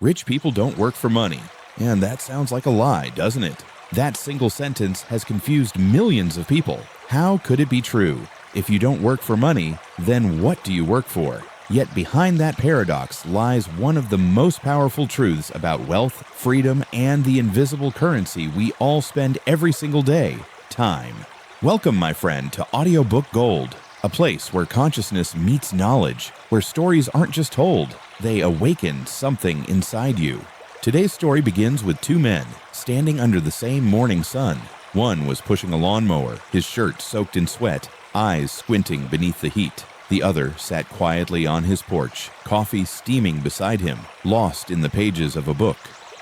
Rich people don't work for money. And that sounds like a lie, doesn't it? That single sentence has confused millions of people. How could it be true? If you don't work for money, then what do you work for? Yet behind that paradox lies one of the most powerful truths about wealth, freedom, and the invisible currency we all spend every single day: time. Welcome, my friend, to Audiobook Gold, a place where consciousness meets knowledge, where stories aren't just told, they awaken something inside you. Today's story begins with two men standing under the same morning sun. One was pushing a lawnmower, his shirt soaked in sweat, eyes squinting beneath the heat. The other sat quietly on his porch, coffee steaming beside him, lost in the pages of a book.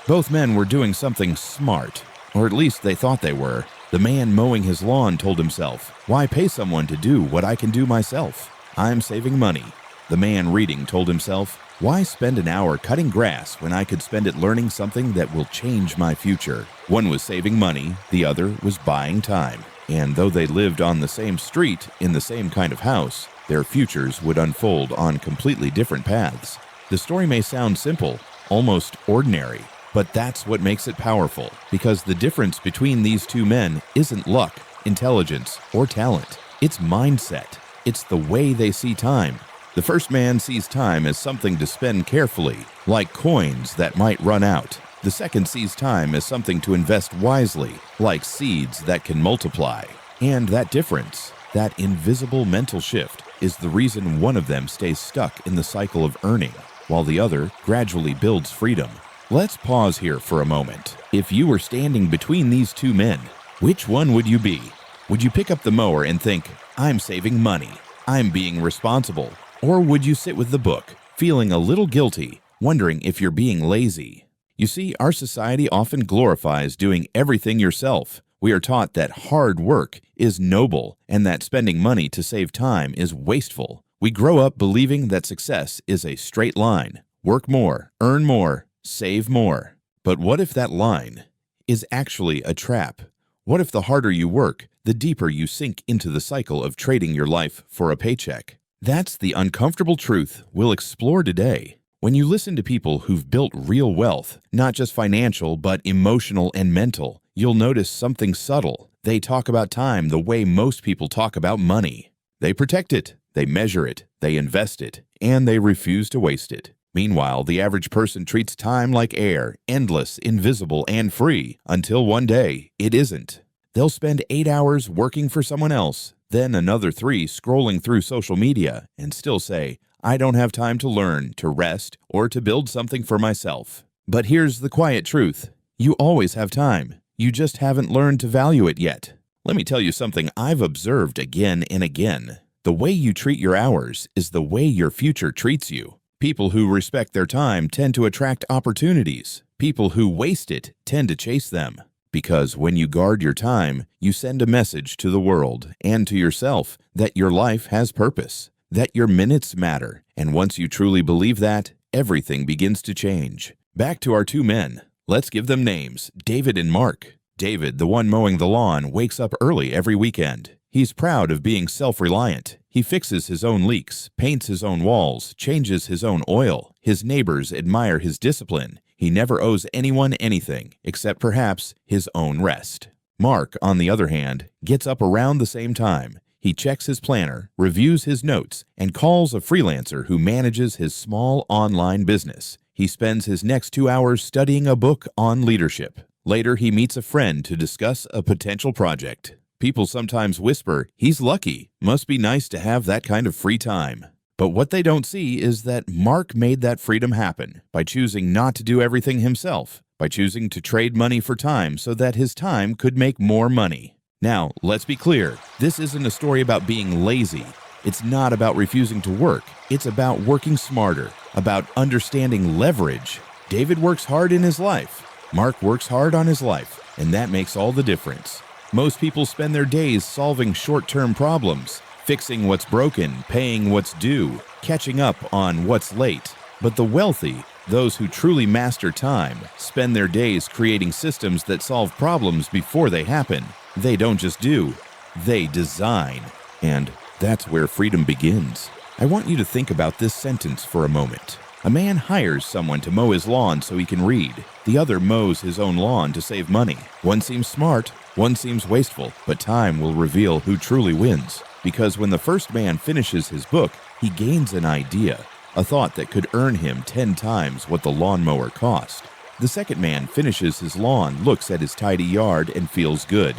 Both men were doing something smart, or at least they thought they were. The man mowing his lawn told himself, "Why pay someone to do what I can do myself? I'm saving money." The man reading told himself, "Why spend an hour cutting grass when I could spend it learning something that will change my future?" One was saving money, the other was buying time. And though they lived on the same street, in the same kind of house, their futures would unfold on completely different paths. The story may sound simple, almost ordinary, but that's what makes it powerful, because the difference between these two men isn't luck, intelligence, or talent. It's mindset. It's the way they see time. The first man sees time as something to spend carefully, like coins that might run out. The second sees time as something to invest wisely, like seeds that can multiply. And that difference, that invisible mental shift, is the reason one of them stays stuck in the cycle of earning, while the other gradually builds freedom. Let's pause here for a moment. If you were standing between these two men, which one would you be? Would you pick up the mower and think, "I'm saving money, I'm being responsible"? Or would you sit with the book, feeling a little guilty, wondering if you're being lazy? You see, our society often glorifies doing everything yourself. We are taught that hard work is noble and that spending money to save time is wasteful. We grow up believing that success is a straight line. Work more, earn more, save more. But what if that line is actually a trap? What if the harder you work, the deeper you sink into the cycle of trading your life for a paycheck? That's the uncomfortable truth we'll explore today. When you listen to people who've built real wealth, not just financial but emotional and mental, you'll notice something subtle. They talk about time the way most people talk about money. They protect it, they measure it, they invest it, and they refuse to waste it. Meanwhile, the average person treats time like air, endless, invisible, and free, until one day it isn't. They'll spend 8 hours working for someone else, then another 3 scrolling through social media, and still say, "I don't have time to learn, to rest, or to build something for myself." But here's the quiet truth. You always have time. You just haven't learned to value it yet. Let me tell you something I've observed again and again. The way you treat your hours is the way your future treats you. People who respect their time tend to attract opportunities. People who waste it tend to chase them. Because when you guard your time, you send a message to the world and to yourself that your life has purpose, that your minutes matter, and once you truly believe that, everything begins to change. Back to our two men. Let's give them names, David and Mark. David, the one mowing the lawn, wakes up early every weekend. He's proud of being self-reliant. He fixes his own leaks, paints his own walls, changes his own oil. His neighbors admire his discipline. He never owes anyone anything, except perhaps his own rest. Mark, on the other hand, gets up around the same time. He checks his planner, reviews his notes, and calls a freelancer who manages his small online business. He spends his next 2 hours studying a book on leadership. Later, he meets a friend to discuss a potential project. People sometimes whisper, "He's lucky. Must be nice to have that kind of free time." But what they don't see is that Mark made that freedom happen by choosing not to do everything himself, by choosing to trade money for time so that his time could make more money. Now, let's be clear. This isn't a story about being lazy. It's not about refusing to work. It's about working smarter, about understanding leverage. David works hard in his life. Mark works hard on his life, and that makes all the difference. Most people spend their days solving short-term problems, fixing what's broken, paying what's due, catching up on what's late. But the wealthy, those who truly master time, spend their days creating systems that solve problems before they happen. They don't just do, they design. And that's where freedom begins. I want you to think about this sentence for a moment. A man hires someone to mow his lawn so he can read. The other mows his own lawn to save money. One seems smart, one seems wasteful, but time will reveal who truly wins. Because when the first man finishes his book, he gains an idea, a thought that could earn him 10 times what the lawnmower cost. The second man finishes his lawn, looks at his tidy yard, and feels good,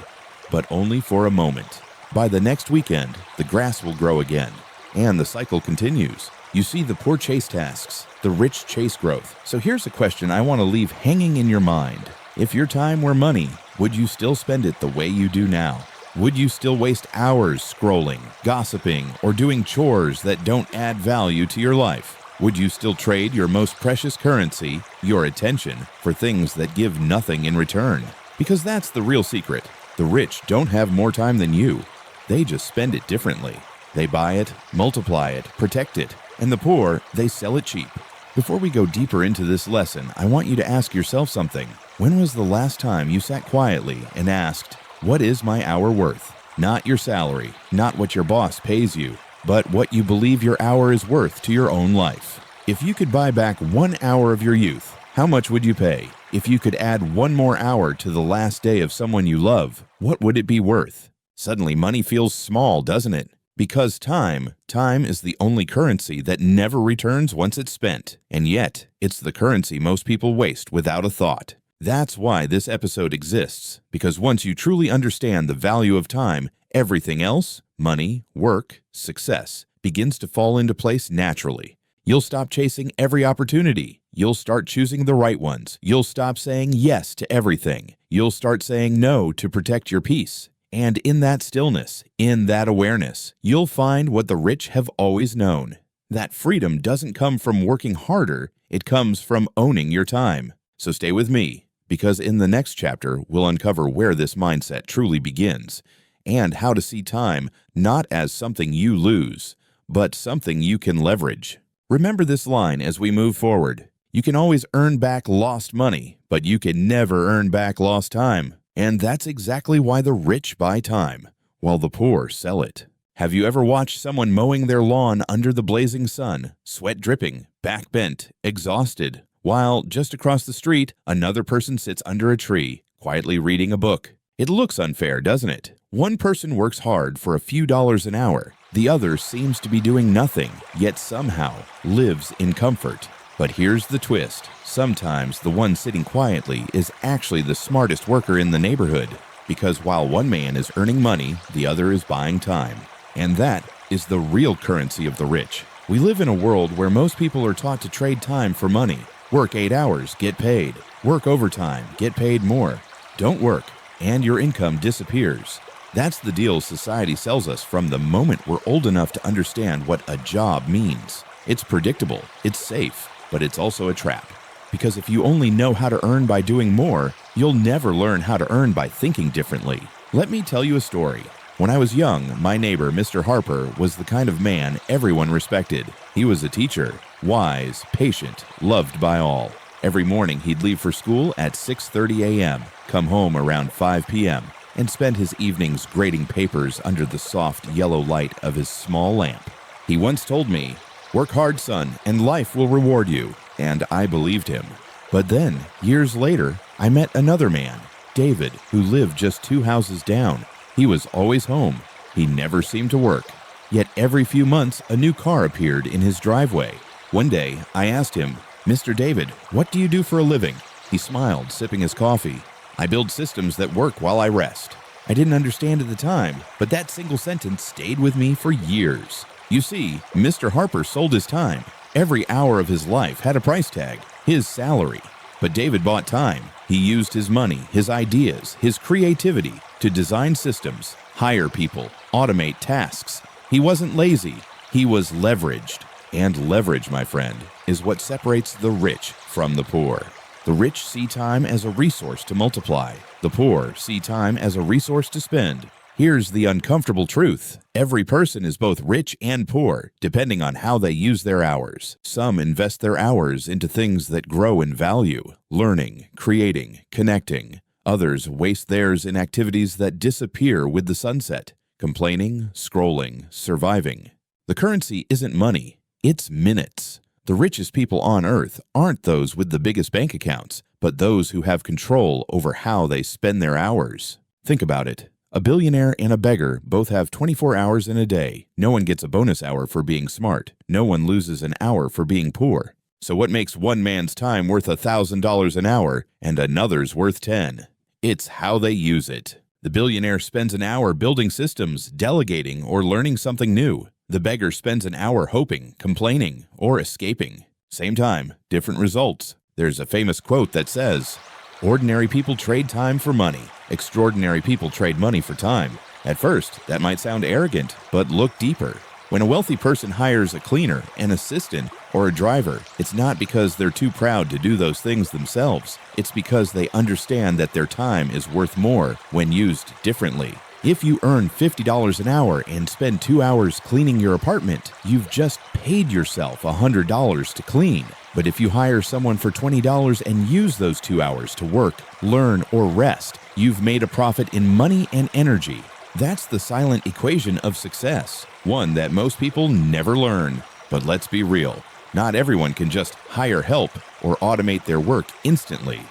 but only for a moment. By the next weekend, the grass will grow again, and the cycle continues. You see, the poor chase tasks, the rich chase growth. So here's a question I want to leave hanging in your mind. If your time were money, would you still spend it the way you do now? Would you still waste hours scrolling, gossiping, or doing chores that don't add value to your life? Would you still trade your most precious currency, your attention, for things that give nothing in return? Because that's the real secret. The rich don't have more time than you. They just spend it differently. They buy it, multiply it, protect it, and the poor, they sell it cheap. Before we go deeper into this lesson, I want you to ask yourself something. When was the last time you sat quietly and asked, what is my hour worth? Not your salary, not what your boss pays you, but what you believe your hour is worth to your own life. If you could buy back 1 hour of your youth, how much would you pay? If you could add 1 more hour to the last day of someone you love, what would it be worth? Suddenly money feels small, doesn't it? Because time is the only currency that never returns once it's spent, and yet it's the currency most people waste without a thought. That's why this episode exists, because once you truly understand the value of time, everything else, money, work, success, begins to fall into place naturally. You'll stop chasing every opportunity. You'll start choosing the right ones. You'll stop saying yes to everything. You'll start saying no to protect your peace. And in that stillness, in that awareness, you'll find what the rich have always known. That freedom doesn't come from working harder, it comes from owning your time. So stay with me, because in the next chapter, we'll uncover where this mindset truly begins, and how to see time not as something you lose, but something you can leverage. Remember this line as we move forward. You can always earn back lost money, but you can never earn back lost time. And that's exactly why the rich buy time, while the poor sell it. Have you ever watched someone mowing their lawn under the blazing sun, sweat dripping, back bent, exhausted, while just across the street, another person sits under a tree, quietly reading a book? It looks unfair, doesn't it? One person works hard for a few dollars an hour. The other seems to be doing nothing, yet somehow lives in comfort. But here's the twist. Sometimes the one sitting quietly is actually the smartest worker in the neighborhood, because while one man is earning money, the other is buying time. And that is the real currency of the rich. We live in a world where most people are taught to trade time for money. Work 8 hours, get paid. Work overtime, get paid more. Don't work, and your income disappears. That's the deal society sells us from the moment we're old enough to understand what a job means. It's predictable, it's safe, but it's also a trap. Because if you only know how to earn by doing more, you'll never learn how to earn by thinking differently. Let me tell you a story. When I was young, my neighbor, Mr. Harper, was the kind of man everyone respected. He was a teacher, wise, patient, loved by all. Every morning he'd leave for school at 6:30 a.m., come home around 5 p.m., and spend his evenings grading papers under the soft yellow light of his small lamp. He once told me, "Work hard, son, and life will reward you." And I believed him. But then, years later, I met another man, David, who lived just 2 houses down. He was always home. He never seemed to work. Yet every few months, a new car appeared in his driveway. One day, I asked him, "Mr. David, what do you do for a living?" He smiled, sipping his coffee. "I build systems that work while I rest." I didn't understand at the time, but that single sentence stayed with me for years. You see, Mr. Harper sold his time. Every hour of his life had a price tag, his salary. But David bought time. He used his money, his ideas, his creativity to design systems, hire people, automate tasks. He wasn't lazy. He was leveraged. And leverage, my friend, is what separates the rich from the poor. The rich see time as a resource to multiply. The poor see time as a resource to spend. Here's the uncomfortable truth. Every person is both rich and poor, depending on how they use their hours. Some invest their hours into things that grow in value, learning, creating, connecting. Others waste theirs in activities that disappear with the sunset, complaining, scrolling, surviving. The currency isn't money, it's minutes. The richest people on earth aren't those with the biggest bank accounts, but those who have control over how they spend their hours. Think about it. A billionaire and a beggar both have 24 hours in a day. No one gets a bonus hour for being smart. No one loses an hour for being poor. So what makes one man's time worth $1,000 an hour and another's worth 10? It's how they use it. The billionaire spends an hour building systems, delegating, or learning something new. The beggar spends an hour hoping, complaining, or escaping. Same time, different results. There's a famous quote that says, "Ordinary people trade time for money. Extraordinary people trade money for time." At first, that might sound arrogant, but look deeper. When a wealthy person hires a cleaner, an assistant, or a driver, it's not because they're too proud to do those things themselves. It's because they understand that their time is worth more when used differently. If you earn $50 an hour and spend 2 hours cleaning your apartment, you've just paid yourself $100 to clean. But if you hire someone for $20 and use those 2 hours to work, learn, or rest, you've made a profit in money and energy. That's the silent equation of success, one that most people never learn. But let's be real, not everyone can just hire help or automate their work instantly.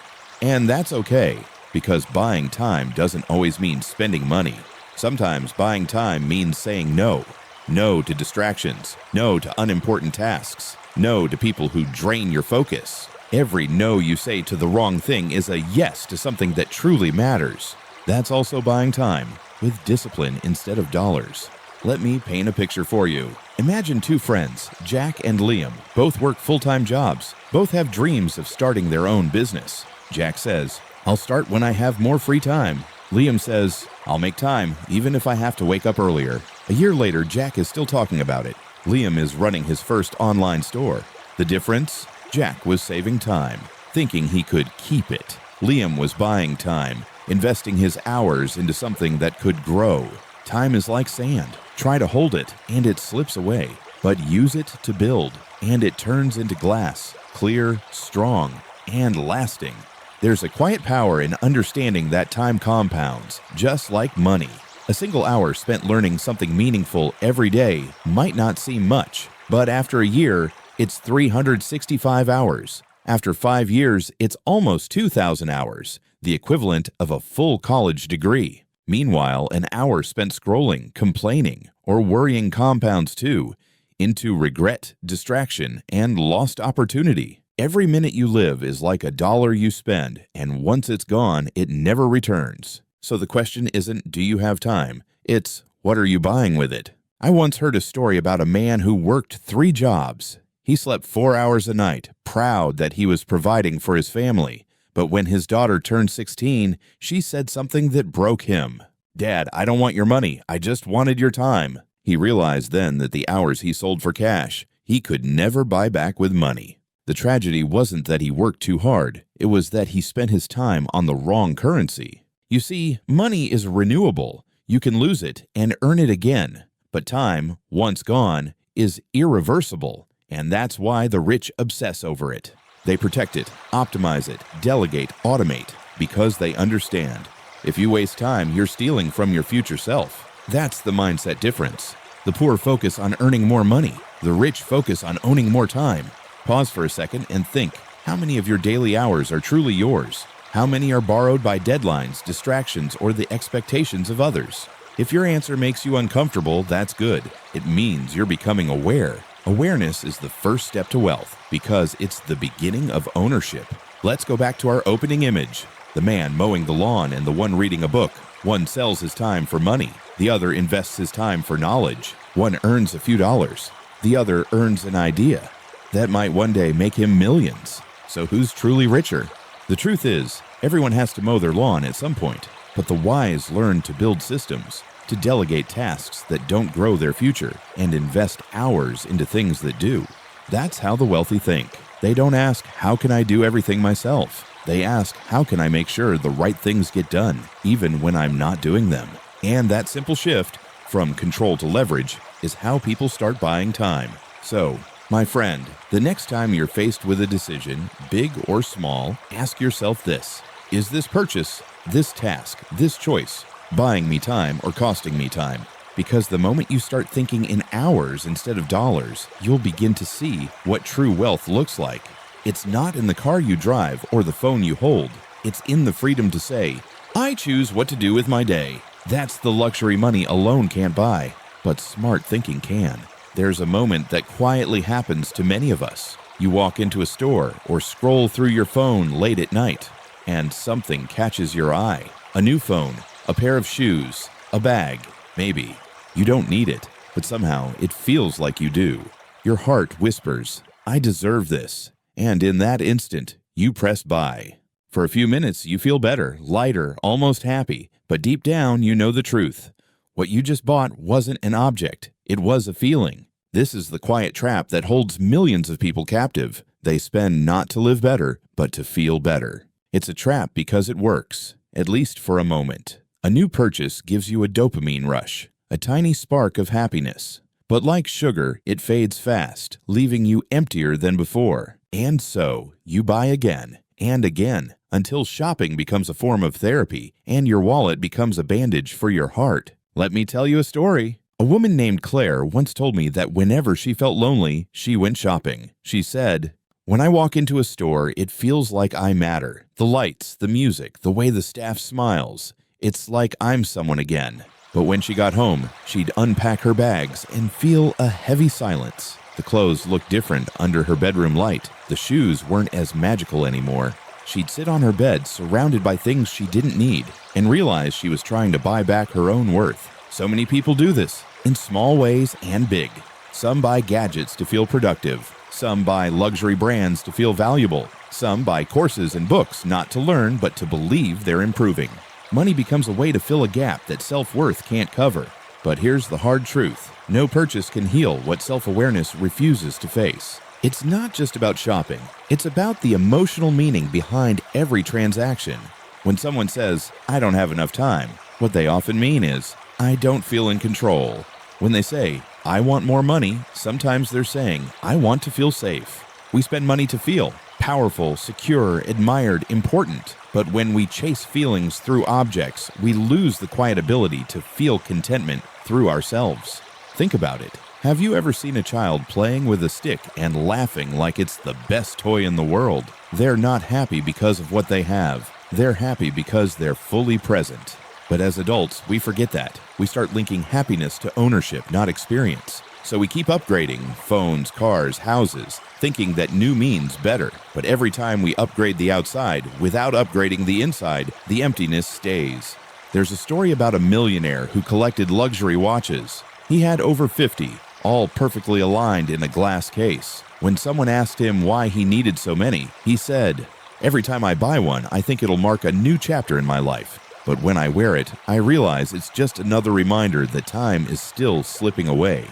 And that's okay, because buying time doesn't always mean spending money. Sometimes buying time means saying no. No to distractions, no to unimportant tasks, no to people who drain your focus. Every no you say to the wrong thing is a yes to something that truly matters. That's also buying time, with discipline instead of dollars. Let me paint a picture for you. Imagine two friends, Jack and Liam. Both work full-time jobs. Both have dreams of starting their own business. Jack says, "I'll start when I have more free time." Liam says, "I'll make time, even if I have to wake up earlier." A year later, Jack is still talking about it. Liam is running his first online store. The difference? Jack was saving time, thinking he could keep it. Liam was buying time, investing his hours into something that could grow. Time is like sand. Try to hold it, and it slips away. But use it to build, and it turns into glass, clear, strong, and lasting. There's a quiet power in understanding that time compounds, just like money. A single hour spent learning something meaningful every day might not seem much, but after a year, it's 365 hours. After 5 years, it's almost 2,000 hours, the equivalent of a full college degree. Meanwhile, an hour spent scrolling, complaining, or worrying compounds too, into regret, distraction, and lost opportunity. Every minute you live is like a dollar you spend, and once it's gone, it never returns. So the question isn't, do you have time? It's, what are you buying with it? I once heard a story about a man who worked 3 jobs. He slept 4 hours a night, proud that he was providing for his family. But when his daughter turned 16, she said something that broke him. "Dad, I don't want your money. I just wanted your time." He realized then that the hours he sold for cash, he could never buy back with money. The tragedy wasn't that he worked too hard. It was that he spent his time on the wrong currency. You see, money is renewable. You can lose it and earn it again. But time, once gone, is irreversible. And that's why the rich obsess over it. They protect it, optimize it, delegate, automate, because they understand. If you waste time, you're stealing from your future self. That's the mindset difference. The poor focus on earning more money. The rich focus on owning more time. Pause for a second and think, how many of your daily hours are truly yours? How many are borrowed by deadlines, distractions, or the expectations of others? If your answer makes you uncomfortable, that's good. It means you're becoming aware. Awareness is the first step to wealth because it's the beginning of ownership. Let's go back to our opening image. The man mowing the lawn and the one reading a book. One sells his time for money. The other invests his time for knowledge. One earns a few dollars. The other earns an idea. That might one day make him millions. So who's truly richer? The truth is, everyone has to mow their lawn at some point. But the wise learn to build systems, to delegate tasks that don't grow their future, and invest hours into things that do. That's how the wealthy think. They don't ask, how can I do everything myself? They ask, how can I make sure the right things get done, even when I'm not doing them? And that simple shift, from control to leverage, is how people start buying time. So, my friend, the next time you're faced with a decision, big or small, ask yourself this. Is this purchase, this task, this choice, buying me time or costing me time? Because the moment you start thinking in hours instead of dollars, you'll begin to see what true wealth looks like. It's not in the car you drive or the phone you hold. It's in the freedom to say, I choose what to do with my day. That's the luxury money alone can't buy, but smart thinking can. There's a moment that quietly happens to many of us. You walk into a store or scroll through your phone late at night, and something catches your eye. A new phone, a pair of shoes, a bag, maybe. You don't need it, but somehow it feels like you do. Your heart whispers, I deserve this. And in that instant, you press buy. For a few minutes, you feel better, lighter, almost happy, but deep down, you know the truth. What you just bought wasn't an object, it was a feeling. This is the quiet trap that holds millions of people captive. They spend not to live better, but to feel better. It's a trap because it works, at least for a moment. A new purchase gives you a dopamine rush, a tiny spark of happiness. But like sugar, it fades fast, leaving you emptier than before. And so, you buy again and again, until shopping becomes a form of therapy and your wallet becomes a bandage for your heart. Let me tell you a story. A woman named Claire once told me that whenever she felt lonely, she went shopping. She said, when I walk into a store, it feels like I matter. The lights, the music, the way the staff smiles. It's like I'm someone again. But when she got home, she'd unpack her bags and feel a heavy silence. The clothes looked different under her bedroom light. The shoes weren't as magical anymore. She'd sit on her bed surrounded by things she didn't need and realize she was trying to buy back her own worth. So many people do this, in small ways and big. Some buy gadgets to feel productive. Some buy luxury brands to feel valuable. Some buy courses and books not to learn but to believe they're improving. Money becomes a way to fill a gap that self-worth can't cover. But here's the hard truth. No purchase can heal what self-awareness refuses to face. It's not just about shopping. It's about the emotional meaning behind every transaction. When someone says, I don't have enough time, what they often mean is, I don't feel in control. When they say, I want more money, sometimes they're saying, I want to feel safe. We spend money to feel powerful, secure, admired, important. But when we chase feelings through objects, we lose the quiet ability to feel contentment through ourselves. Think about it. Have you ever seen a child playing with a stick and laughing like it's the best toy in the world? They're not happy because of what they have. They're happy because they're fully present. But as adults, we forget that. We start linking happiness to ownership, not experience. So we keep upgrading phones, cars, houses, thinking that new means better. But every time we upgrade the outside without upgrading the inside, the emptiness stays. There's a story about a millionaire who collected luxury watches. He had over 50, all perfectly aligned in a glass case. When someone asked him why he needed so many, he said, every time I buy one, I think it'll mark a new chapter in my life. But when I wear it, I realize it's just another reminder that time is still slipping away.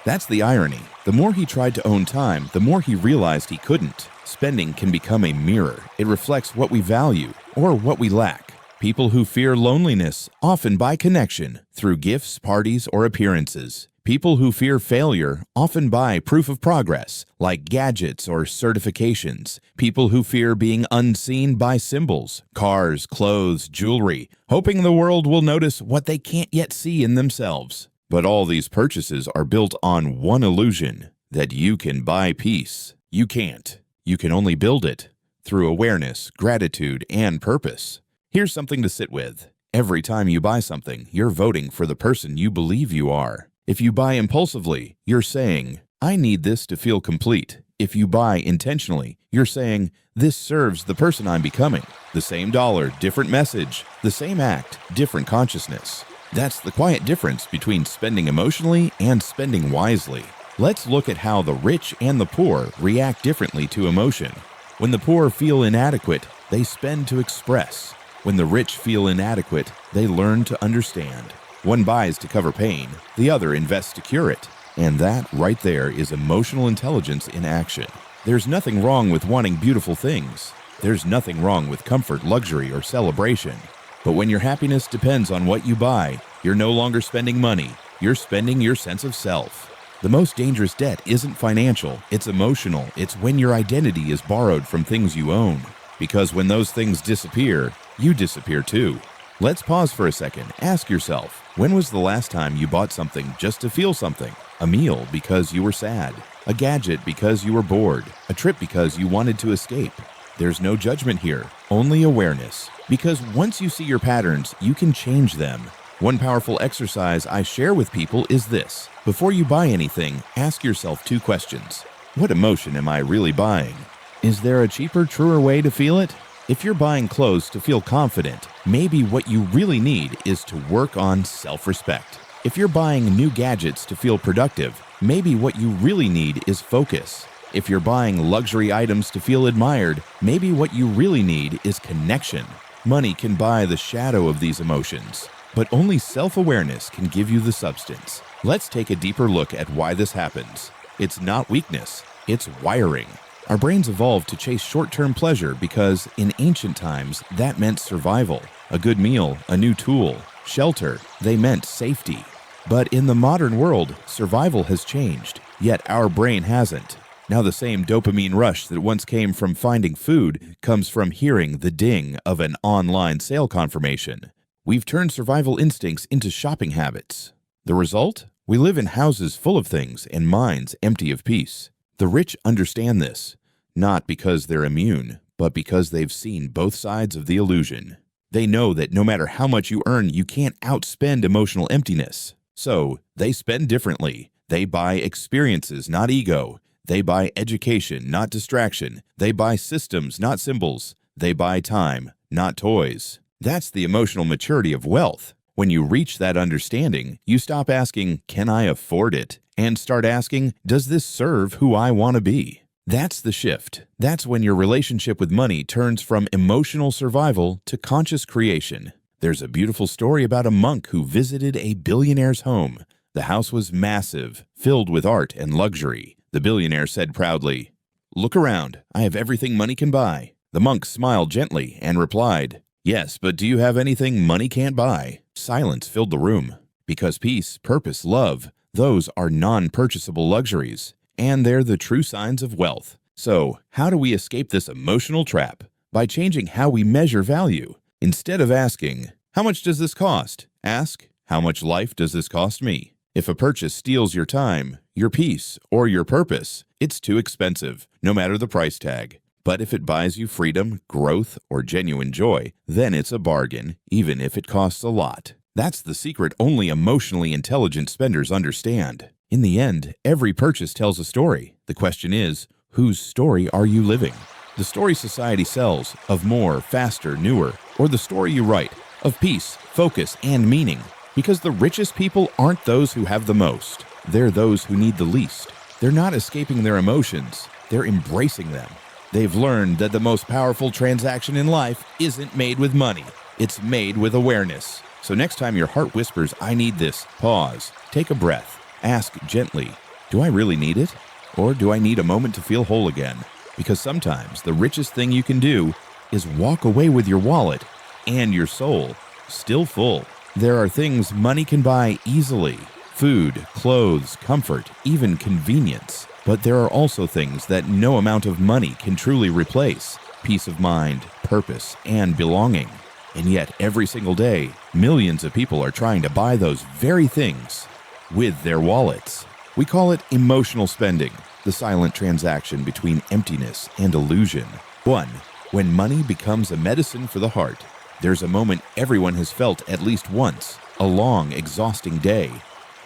That's the irony. The more he tried to own time, the more he realized he couldn't. Spending can become a mirror. It reflects what we value or what we lack. People who fear loneliness often buy connection through gifts, parties, or appearances. People who fear failure often buy proof of progress, like gadgets or certifications. People who fear being unseen buy symbols, cars, clothes, jewelry, hoping the world will notice what they can't yet see in themselves. But all these purchases are built on one illusion, that you can buy peace. You can't. You can only build it through awareness, gratitude, and purpose. Here's something to sit with. Every time you buy something, you're voting for the person you believe you are. If you buy impulsively, you're saying, I need this to feel complete. If you buy intentionally, you're saying, this serves the person I'm becoming. The same dollar, different message. The same act, different consciousness. That's the quiet difference between spending emotionally and spending wisely. Let's look at how the rich and the poor react differently to emotion. When the poor feel inadequate, they spend to express. When the rich feel inadequate, they learn to understand. One buys to cover pain, the other invests to cure it. And that right there is emotional intelligence in action. There's nothing wrong with wanting beautiful things. There's nothing wrong with comfort, luxury, or celebration. But when your happiness depends on what you buy, you're no longer spending money. You're spending your sense of self. The most dangerous debt isn't financial, it's emotional. It's when your identity is borrowed from things you own. Because when those things disappear, you disappear too. Let's pause for a second. Ask yourself, When was the last time you bought something just to feel something? A meal because you were sad, a gadget because you were bored, a trip because you wanted to escape. There's no judgment here, only awareness. Because once you see your patterns, you can change them. One powerful exercise I share with people is this. Before you buy anything, ask yourself 2 questions. What emotion am I really buying? Is there a cheaper, truer way to feel it? If you're buying clothes to feel confident, maybe what you really need is to work on self-respect. If you're buying new gadgets to feel productive, maybe what you really need is focus. If you're buying luxury items to feel admired, maybe what you really need is connection. Money can buy the shadow of these emotions, but only self-awareness can give you the substance. Let's take a deeper look at why this happens. It's not weakness, it's wiring. Our brains evolved to chase short-term pleasure because, in ancient times, that meant survival. A good meal, a new tool, shelter, they meant safety. But in the modern world, survival has changed, yet our brain hasn't. Now the same dopamine rush that once came from finding food comes from hearing the ding of an online sale confirmation. We've turned survival instincts into shopping habits. The result? We live in houses full of things and minds empty of peace. The rich understand this, not because they're immune, but because they've seen both sides of the illusion. They know that no matter how much you earn, you can't outspend emotional emptiness. So, they spend differently. They buy experiences, not ego. They buy education, not distraction. They buy systems, not symbols. They buy time, not toys. That's the emotional maturity of wealth. When you reach that understanding, you stop asking, "Can I afford it?" and start asking, "Does this serve who I want to be?" That's the shift. That's when your relationship with money turns from emotional survival to conscious creation. There's a beautiful story about a monk who visited a billionaire's home. The house was massive, filled with art and luxury. The billionaire said proudly, "Look around, I have everything money can buy." The monk smiled gently and replied, "Yes, but do you have anything money can't buy?" Silence filled the room. Because peace, purpose, love, those are non-purchasable luxuries, and they're the true signs of wealth. So, how do we escape this emotional trap? By changing how we measure value. Instead of asking, "How much does this cost?" ask, "How much life does this cost me?" If a purchase steals your time, your peace, or your purpose, it's too expensive, no matter the price tag. But if it buys you freedom, growth, or genuine joy, then it's a bargain, even if it costs a lot. That's the secret only emotionally intelligent spenders understand. In the end, every purchase tells a story. The question is, whose story are you living? The story society sells, of more, faster, newer, or the story you write, of peace, focus, and meaning. Because the richest people aren't those who have the most. They're those who need the least. They're not escaping their emotions. They're embracing them. They've learned that the most powerful transaction in life isn't made with money. It's made with awareness. So next time your heart whispers, "I need this," pause, take a breath, ask gently, "Do I really need it? Or do I need a moment to feel whole again?" Because sometimes the richest thing you can do is walk away with your wallet and your soul still full. There are things money can buy easily: food, clothes, comfort, even convenience. But there are also things that no amount of money can truly replace: peace of mind, purpose, and belonging. And yet, every single day, millions of people are trying to buy those very things with their wallets. We call it emotional spending, the silent transaction between emptiness and illusion. 1. When money becomes a medicine for the heart. There's a moment everyone has felt at least once: a long, exhausting day.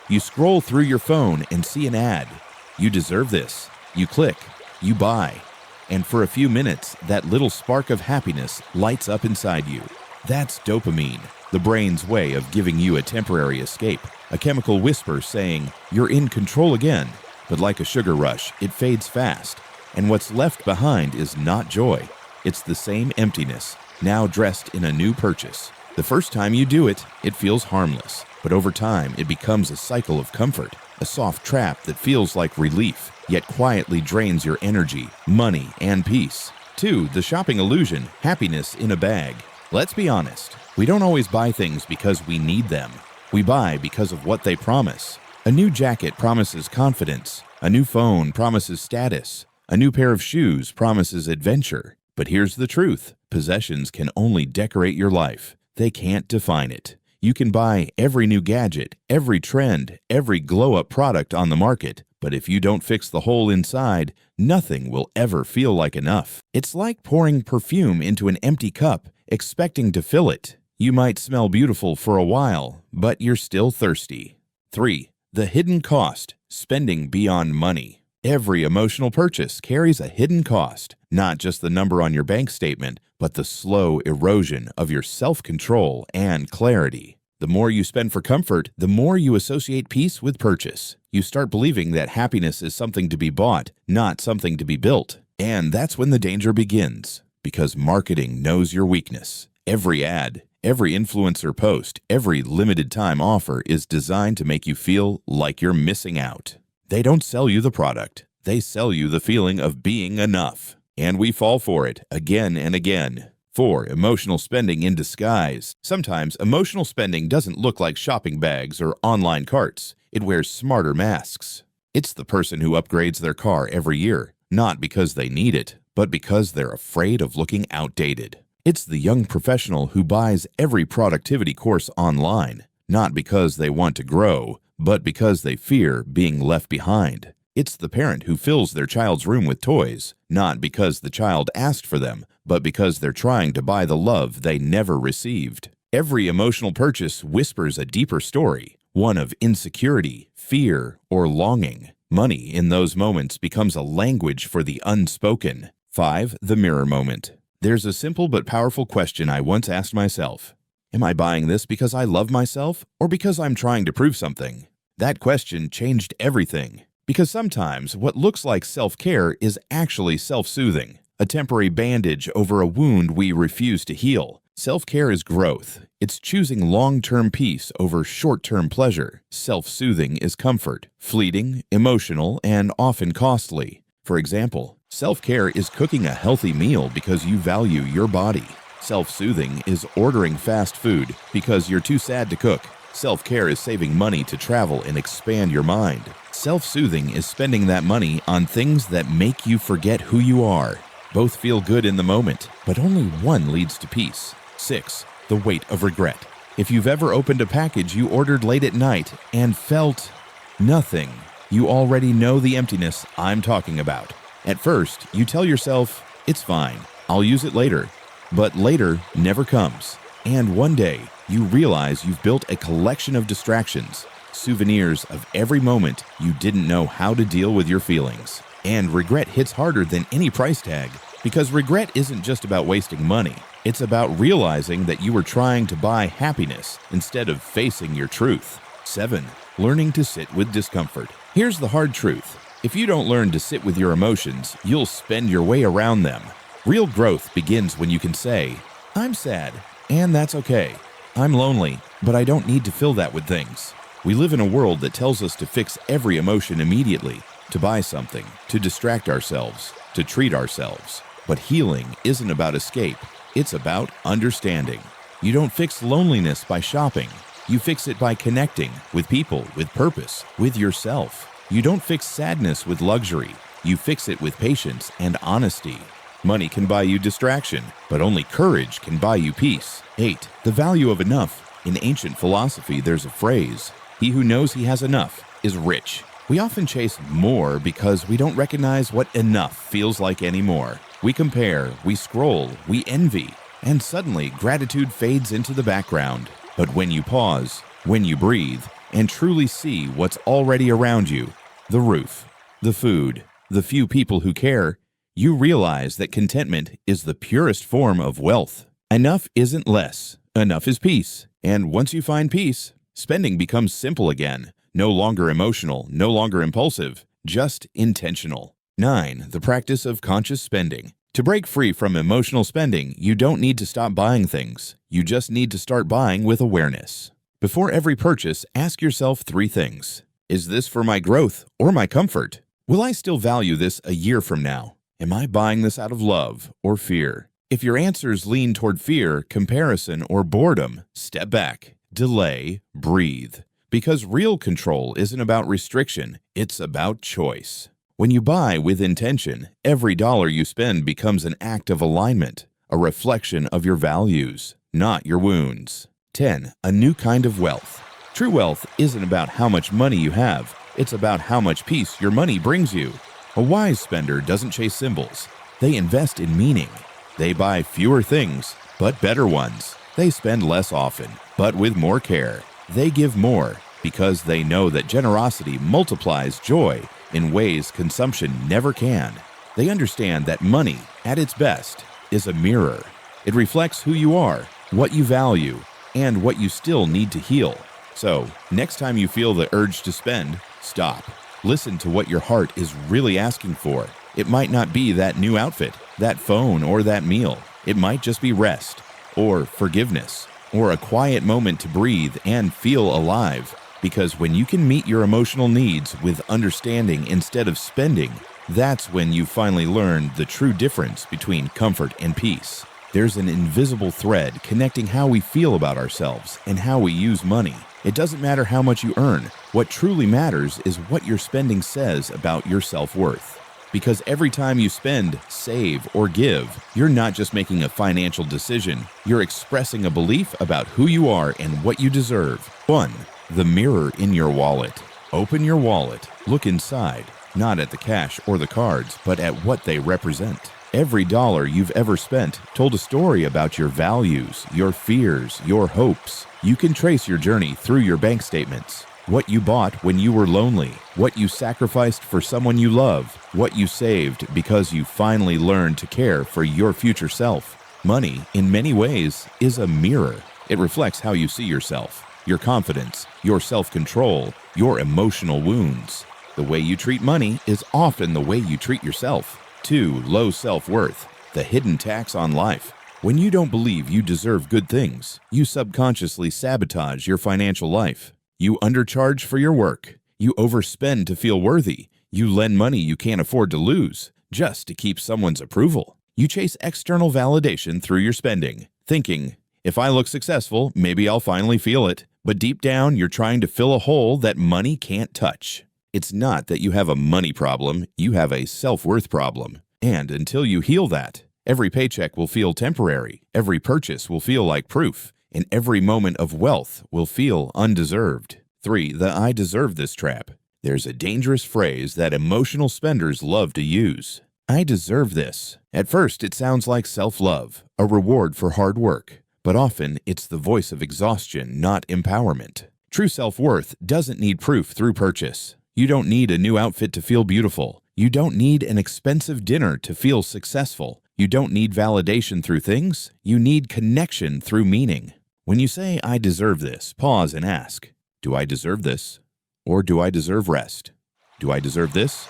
You scroll through your phone and see an ad. You deserve this. You click. You buy. And for a few minutes, that little spark of happiness lights up inside you. That's dopamine, the brain's way of giving you a temporary escape, a chemical whisper saying, "You're in control again." But like a sugar rush, it fades fast, and what's left behind is not joy. It's the same emptiness, now dressed in a new purchase. The first time you do it, it feels harmless, but over time it becomes a cycle of comfort, a soft trap that feels like relief, yet quietly drains your energy, money, and peace. 2. The shopping illusion, happiness in a bag. Let's be honest, we don't always buy things because we need them. We buy because of what they promise. A new jacket promises confidence. A new phone promises status. A new pair of shoes promises adventure. But here's the truth: possessions can only decorate your life. They can't define it. You can buy every new gadget, every trend, every glow-up product on the market, but if you don't fix the hole inside, nothing will ever feel like enough. It's like pouring perfume into an empty cup, expecting to fill it. You might smell beautiful for a while, but you're still thirsty. 3. The hidden cost, spending beyond money. Every emotional purchase carries a hidden cost, not just the number on your bank statement, but the slow erosion of your self-control and clarity. The more you spend for comfort, the more you associate peace with purchase. You start believing that happiness is something to be bought, not something to be built. And that's when the danger begins, because marketing knows your weakness. Every ad, every influencer post, every limited time offer is designed to make you feel like you're missing out. They don't sell you the product. They sell you the feeling of being enough. And we fall for it again and again. 4. Emotional spending in disguise. Sometimes emotional spending doesn't look like shopping bags or online carts. It wears smarter masks. It's the person who upgrades their car every year, not because they need it, but because they're afraid of looking outdated. It's the young professional who buys every productivity course online, not because they want to grow, but because they fear being left behind. It's the parent who fills their child's room with toys, not because the child asked for them, but because they're trying to buy the love they never received. Every emotional purchase whispers a deeper story, one of insecurity, fear, or longing. Money in those moments becomes a language for the unspoken. 5. The mirror moment. There's a simple but powerful question I once asked myself. Am I buying this because I love myself or because I'm trying to prove something? That question changed everything. Because sometimes what looks like self-care is actually self-soothing, a temporary bandage over a wound we refuse to heal. Self-care is growth. It's choosing long-term peace over short-term pleasure. Self-soothing is comfort, fleeting, emotional, and often costly. For example, self-care is cooking a healthy meal because you value your body. Self-soothing is ordering fast food because you're too sad to cook. Self-care is saving money to travel and expand your mind. Self-soothing is spending that money on things that make you forget who you are. Both feel good in the moment, but only one leads to peace. 6. The weight of regret. If you've ever opened a package you ordered late at night and felt nothing, you already know the emptiness I'm talking about. At first, you tell yourself, it's fine, I'll use it later. But later never comes. And one day, you realize you've built a collection of distractions, souvenirs of every moment you didn't know how to deal with your feelings. And regret hits harder than any price tag, because regret isn't just about wasting money. It's about realizing that you were trying to buy happiness instead of facing your truth. 7. Learning to sit with discomfort. Here's the hard truth. If you don't learn to sit with your emotions, you'll spend your way around them. Real growth begins when you can say, I'm sad, and that's okay. I'm lonely, but I don't need to fill that with things. We live in a world that tells us to fix every emotion immediately, to buy something, to distract ourselves, to treat ourselves. But healing isn't about escape. It's about understanding. You don't fix loneliness by shopping. You fix it by connecting with people, with purpose, with yourself. You don't fix sadness with luxury. You fix it with patience and honesty. Money can buy you distraction, but only courage can buy you peace. 8. The value of enough. In ancient philosophy, there's a phrase, he who knows he has enough is rich. We often chase more because we don't recognize what enough feels like anymore. We compare, we scroll, we envy, and suddenly gratitude fades into the background. But when you pause, when you breathe, and truly see what's already around you, the roof, the food, the few people who care, you realize that contentment is the purest form of wealth. Enough isn't less. Enough is peace. And once you find peace, spending becomes simple again. No longer emotional, no longer impulsive, just intentional. 9. The practice of conscious spending. To break free from emotional spending, you don't need to stop buying things. You just need to start buying with awareness. Before every purchase, ask yourself 3 things. Is this for my growth or my comfort? Will I still value this a year from now? Am I buying this out of love or fear? If your answers lean toward fear, comparison, or boredom, step back, delay, breathe. Because real control isn't about restriction, it's about choice. When you buy with intention, every dollar you spend becomes an act of alignment, a reflection of your values, not your wounds. 10. A new kind of wealth. True wealth isn't about how much money you have. It's about how much peace your money brings you. A wise spender doesn't chase symbols. They invest in meaning. They buy fewer things, but better ones. They spend less often, but with more care. They give more because they know that generosity multiplies joy in ways consumption never can. They understand that money, at its best, is a mirror. It reflects who you are, what you value, and what you still need to heal. So, next time you feel the urge to spend, stop. Listen to what your heart is really asking for. It might not be that new outfit, that phone, or that meal. It might just be rest, or forgiveness, or a quiet moment to breathe and feel alive. Because when you can meet your emotional needs with understanding instead of spending, that's when you finally learn the true difference between comfort and peace. There's an invisible thread connecting how we feel about ourselves and how we use money. It doesn't matter how much you earn. What truly matters is what your spending says about your self-worth. Because every time you spend, save, or give, you're not just making a financial decision. You're expressing a belief about who you are and what you deserve. 1. The mirror in your wallet. Open your wallet. Look inside, not at the cash or the cards, but at what they represent. Every dollar you've ever spent told a story about your values, your fears, your hopes. You can trace your journey through your bank statements. What you bought when you were lonely, what you sacrificed for someone you love, what you saved because you finally learned to care for your future self. Money, in many ways, is a mirror. It reflects how you see yourself, your confidence, your self-control, your emotional wounds. The way you treat money is often the way you treat yourself. 2. Low self-worth, the hidden tax on life. When you don't believe you deserve good things, you subconsciously sabotage your financial life. You undercharge for your work. You overspend to feel worthy. You lend money you can't afford to lose, just to keep someone's approval. You chase external validation through your spending, thinking, if I look successful, maybe I'll finally feel it. But deep down, you're trying to fill a hole that money can't touch. It's not that you have a money problem, you have a self-worth problem. And until you heal that, every paycheck will feel temporary, every purchase will feel like proof, and every moment of wealth will feel undeserved. 3. The I deserve this trap. There's a dangerous phrase that emotional spenders love to use. I deserve this. At first, it sounds like self-love, a reward for hard work. But often, it's the voice of exhaustion, not empowerment. True self-worth doesn't need proof through purchase. You don't need a new outfit to feel beautiful. You don't need an expensive dinner to feel successful. You don't need validation through things. You need connection through meaning. When you say, I deserve this, pause and ask, do I deserve this? Or do I deserve rest? Do I deserve this?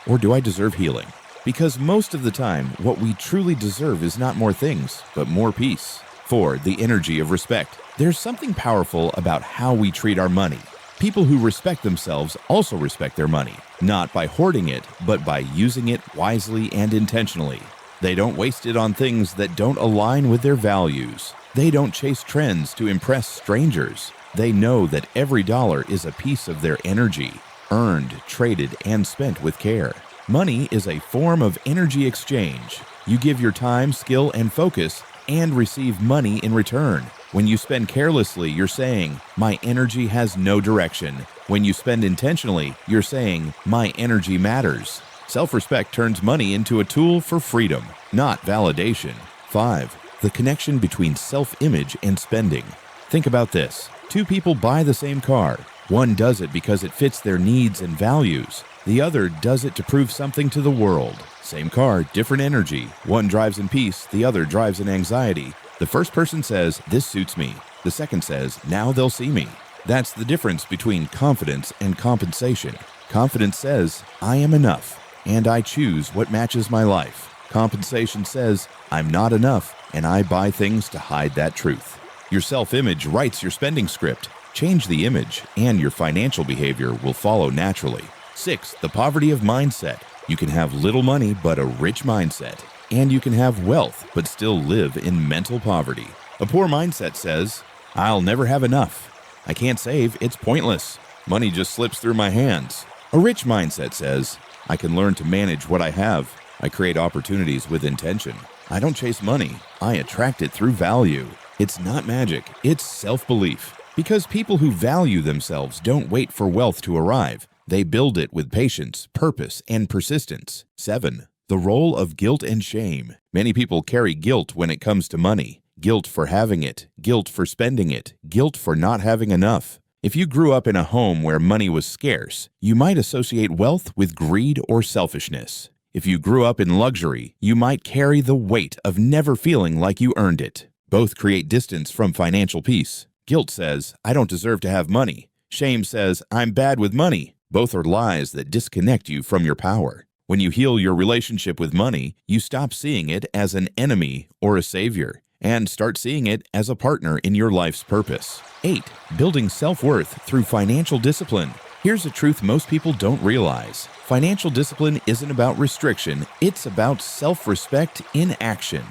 Or do I deserve healing? Because most of the time, what we truly deserve is not more things, but more peace. 4. The energy of respect. There's something powerful about how we treat our money. People who respect themselves also respect their money, not by hoarding it, but by using it wisely and intentionally. They don't waste it on things that don't align with their values. They don't chase trends to impress strangers. They know that every dollar is a piece of their energy, earned, traded, and spent with care. Money is a form of energy exchange. You give your time, skill, and focus, and receive money in return. When you spend carelessly, you're saying, my energy has no direction. When you spend intentionally, you're saying, my energy matters. Self-respect turns money into a tool for freedom, not validation. 5. The connection between self-image and spending. Think about this. 2 people buy the same car. One does it because it fits their needs and values. The other does it to prove something to the world. Same car, different energy. One drives in peace, the other drives in anxiety. The first person says, this suits me. The second says, now they'll see me. That's the difference between confidence and compensation. Confidence says, I am enough, and I choose what matches my life. Compensation says, I'm not enough, and I buy things to hide that truth. Your self-image writes your spending script. Change the image, and your financial behavior will follow naturally. 6. The poverty of mindset. You can have little money, but a rich mindset. And you can have wealth, but still live in mental poverty. A poor mindset says, I'll never have enough. I can't save, it's pointless. Money just slips through my hands. A rich mindset says, I can learn to manage what I have. I create opportunities with intention. I don't chase money, I attract it through value. It's not magic, it's self-belief. Because people who value themselves don't wait for wealth to arrive. They build it with patience, purpose, and persistence. 7. The role of guilt and shame. Many people carry guilt when it comes to money. Guilt for having it, guilt for spending it, guilt for not having enough. If you grew up in a home where money was scarce, you might associate wealth with greed or selfishness. If you grew up in luxury, you might carry the weight of never feeling like you earned it. Both create distance from financial peace. Guilt says, I don't deserve to have money. Shame says, I'm bad with money. Both are lies that disconnect you from your power. When you heal your relationship with money, you stop seeing it as an enemy or a savior, and start seeing it as a partner in your life's purpose. 8. Building self-worth through financial discipline. Here's a truth most people don't realize. Financial discipline isn't about restriction, it's about self-respect in action.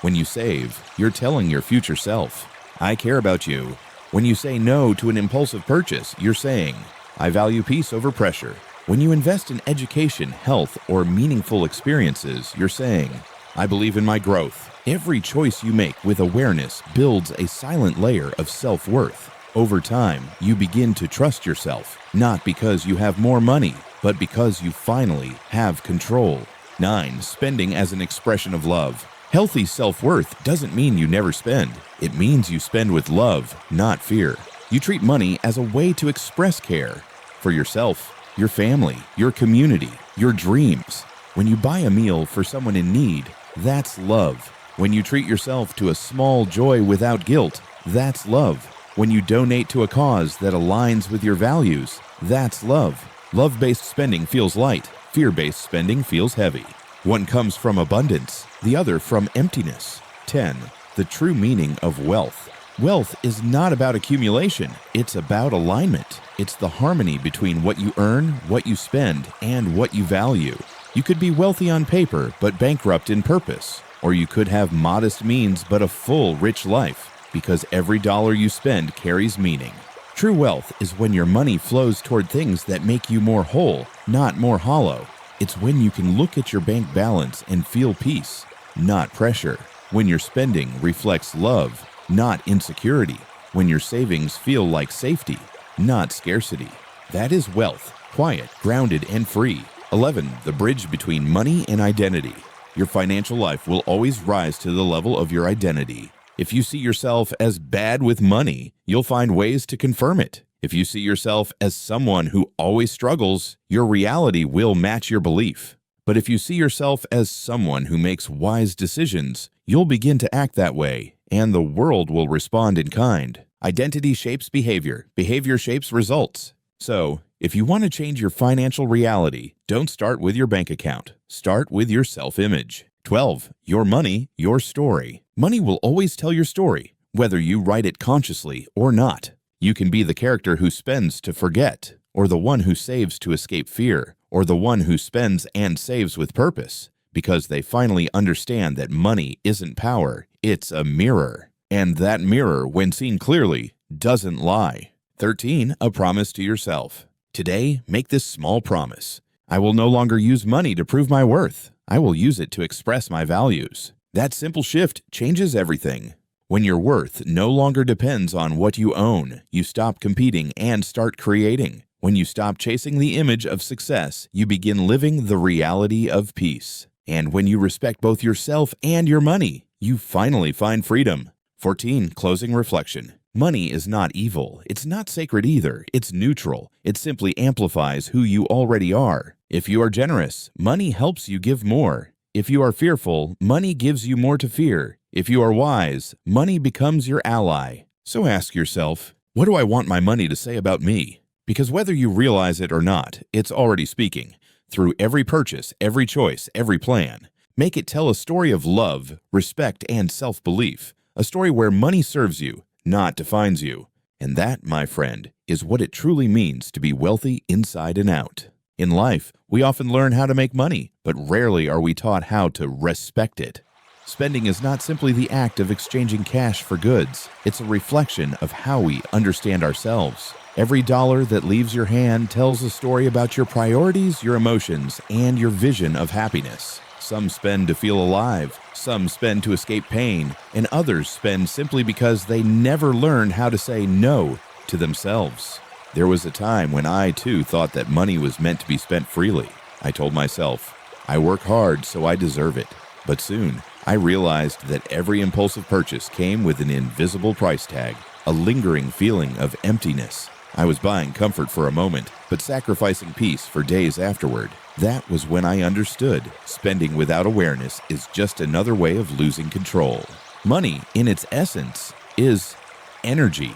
When you save, you're telling your future self, I care about you. When you say no to an impulsive purchase, you're saying, I value peace over pressure. When you invest in education, health, or meaningful experiences, you're saying, I believe in my growth. Every choice you make with awareness builds a silent layer of self-worth. Over time, you begin to trust yourself, not because you have more money, but because you finally have control. 9. Spending as an expression of love. Healthy self-worth doesn't mean you never spend. It means you spend with love, not fear. You treat money as a way to express care for yourself, your family, your community, your dreams. When you buy a meal for someone in need, that's love. When you treat yourself to a small joy without guilt, that's love. When you donate to a cause that aligns with your values, that's love. Love-based spending feels light. Fear-based spending feels heavy. One comes from abundance, the other from emptiness. 10. The true meaning of wealth. Wealth is not about accumulation, it's about alignment. It's the harmony between what you earn, what you spend, and what you value. You could be wealthy on paper, but bankrupt in purpose. Or you could have modest means, but a full, rich life, because every dollar you spend carries meaning. True wealth is when your money flows toward things that make you more whole, not more hollow. It's when you can look at your bank balance and feel peace, not pressure. When your spending reflects love, not insecurity. When your savings feel like safety, not scarcity. That is wealth, quiet, grounded, and free. 11. The bridge between money and identity. Your financial life will always rise to the level of your identity. If you see yourself as bad with money, you'll find ways to confirm it. If you see yourself as someone who always struggles, your reality will match your belief. But if you see yourself as someone who makes wise decisions, you'll begin to act that way, and the world will respond in kind. Identity shapes behavior. Behavior shapes results. So, if you want to change your financial reality, don't start with your bank account. Start with your self-image. 12. Your money, your story. Money will always tell your story, whether you write it consciously or not. You can be the character who spends to forget, or the one who saves to escape fear, or the one who spends and saves with purpose, because they finally understand that money isn't power, it's a mirror. And that mirror, when seen clearly, doesn't lie. 13. A promise to yourself. Today, make this small promise. I will no longer use money to prove my worth. I will use it to express my values. That simple shift changes everything. When your worth no longer depends on what you own, you stop competing and start creating. When you stop chasing the image of success, you begin living the reality of peace. And when you respect both yourself and your money, you finally find freedom. 14. Closing reflection. Money is not evil. It's not sacred either. It's neutral. It simply amplifies who you already are. If you are generous, money helps you give more. If you are fearful, money gives you more to fear. If you are wise, money becomes your ally. So ask yourself, what do I want my money to say about me? Because whether you realize it or not, it's already speaking. Through every purchase, every choice, every plan. Make it tell a story of love, respect, and self-belief. A story where money serves you, not defines you. And that, my friend, is what it truly means to be wealthy inside and out. In life, we often learn how to make money, but rarely are we taught how to respect it. Spending is not simply the act of exchanging cash for goods. It's a reflection of how we understand ourselves. Every dollar that leaves your hand tells a story about your priorities, your emotions, and your vision of happiness. Some spend to feel alive, some spend to escape pain, and others spend simply because they never learned how to say no to themselves. There was a time when I too thought that money was meant to be spent freely. I told myself, I work hard so I deserve it. But soon, I realized that every impulsive purchase came with an invisible price tag, a lingering feeling of emptiness. I was buying comfort for a moment, but sacrificing peace for days afterward. That was when I understood spending without awareness is just another way of losing control. Money, in its essence, is energy.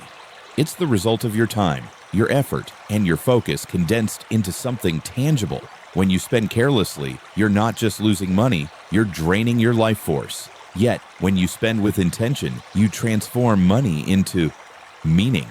It's the result of your time, your effort, and your focus condensed into something tangible. When you spend carelessly, you're not just losing money, you're draining your life force. Yet, when you spend with intention, you transform money into meaning.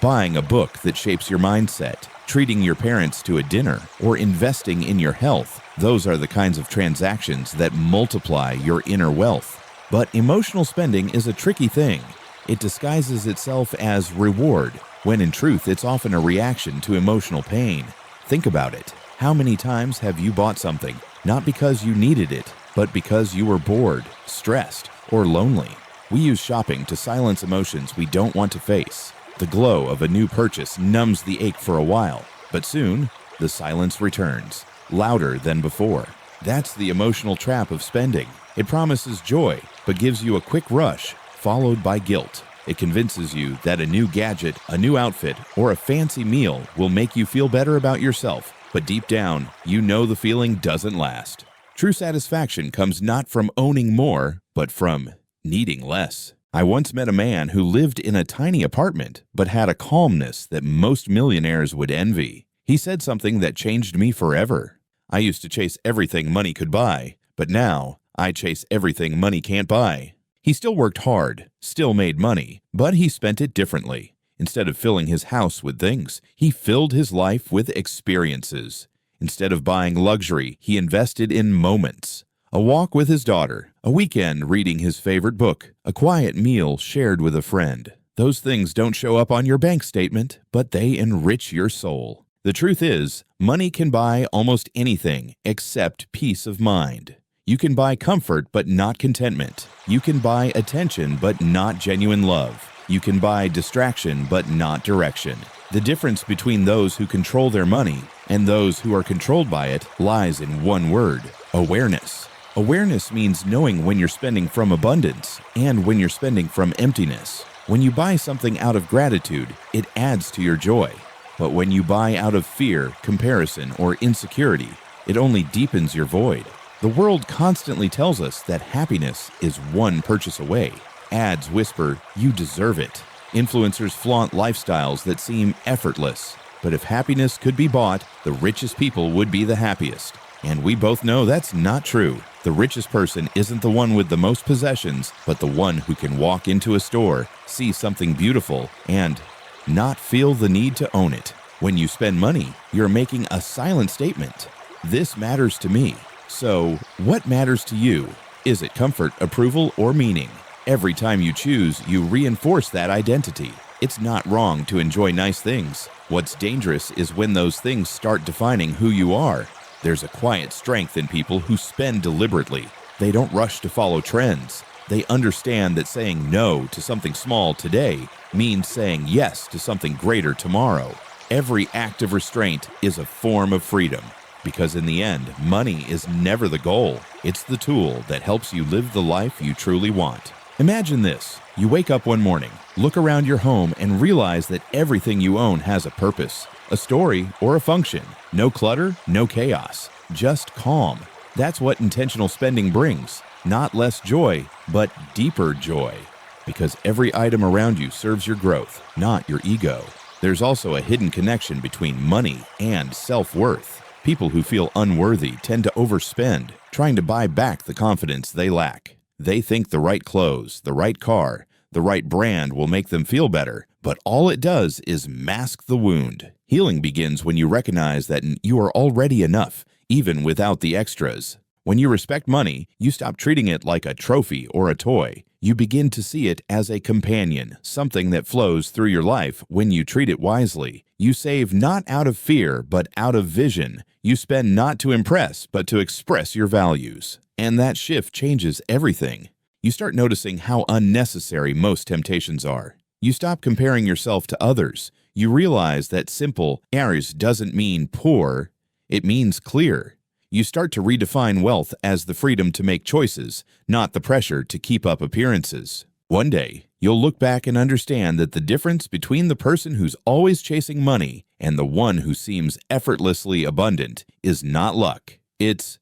Buying a book that shapes your mindset, treating your parents to a dinner, or investing in your health, those are the kinds of transactions that multiply your inner wealth. But emotional spending is a tricky thing. It disguises itself as reward, when in truth it's often a reaction to emotional pain. Think about it. How many times have you bought something, not because you needed it, but because you were bored, stressed, or lonely? We use shopping to silence emotions we don't want to face. The glow of a new purchase numbs the ache for a while, but soon, the silence returns, louder than before. That's the emotional trap of spending. It promises joy, but gives you a quick rush, followed by guilt. It convinces you that a new gadget, a new outfit, or a fancy meal will make you feel better about yourself, but deep down, you know the feeling doesn't last. True satisfaction comes not from owning more, but from needing less. I once met a man who lived in a tiny apartment, but had a calmness that most millionaires would envy. He said something that changed me forever. I used to chase everything money could buy, but now I chase everything money can't buy. He still worked hard, still made money, but he spent it differently. Instead of filling his house with things, he filled his life with experiences. Instead of buying luxury, he invested in moments. A walk with his daughter, a weekend reading his favorite book, a quiet meal shared with a friend. Those things don't show up on your bank statement, but they enrich your soul. The truth is, money can buy almost anything except peace of mind. You can buy comfort, but not contentment. You can buy attention, but not genuine love. You can buy distraction, but not direction. The difference between those who control their money and those who are controlled by it lies in one word: awareness. Awareness means knowing when you're spending from abundance and when you're spending from emptiness. When you buy something out of gratitude, it adds to your joy. But when you buy out of fear, comparison, or insecurity, it only deepens your void. The world constantly tells us that happiness is one purchase away. Ads whisper, "You deserve it." Influencers flaunt lifestyles that seem effortless. But if happiness could be bought, the richest people would be the happiest. And we both know that's not true. The richest person isn't the one with the most possessions, but the one who can walk into a store, see something beautiful, and not feel the need to own it. When you spend money, you're making a silent statement. This matters to me. So, what matters to you? Is it comfort, approval, or meaning? Every time you choose, you reinforce that identity. It's not wrong to enjoy nice things. What's dangerous is when those things start defining who you are. There's a quiet strength in people who spend deliberately. They don't rush to follow trends. They understand that saying no to something small today means saying yes to something greater tomorrow. Every act of restraint is a form of freedom. Because in the end, money is never the goal. It's the tool that helps you live the life you truly want. Imagine this. You wake up one morning, look around your home, and realize that everything you own has a purpose, a story, or a function. No clutter, no chaos, just calm. That's what intentional spending brings. Not less joy, but deeper joy. Because every item around you serves your growth, not your ego. There's also a hidden connection between money and self-worth. People who feel unworthy tend to overspend, trying to buy back the confidence they lack. They think the right clothes, the right car, the right brand will make them feel better, but all it does is mask the wound. Healing begins when you recognize that you are already enough, even without the extras. When you respect money, you stop treating it like a trophy or a toy. You begin to see it as a companion, something that flows through your life when you treat it wisely. You save not out of fear, but out of vision. You spend not to impress, but to express your values. And that shift changes everything. You start noticing how unnecessary most temptations are. You stop comparing yourself to others. You realize that simple "ours" doesn't mean poor, it means clear. You start to redefine wealth as the freedom to make choices, not the pressure to keep up appearances. One day, you'll look back and understand that the difference between the person who's always chasing money and the one who seems effortlessly abundant is not luck, it's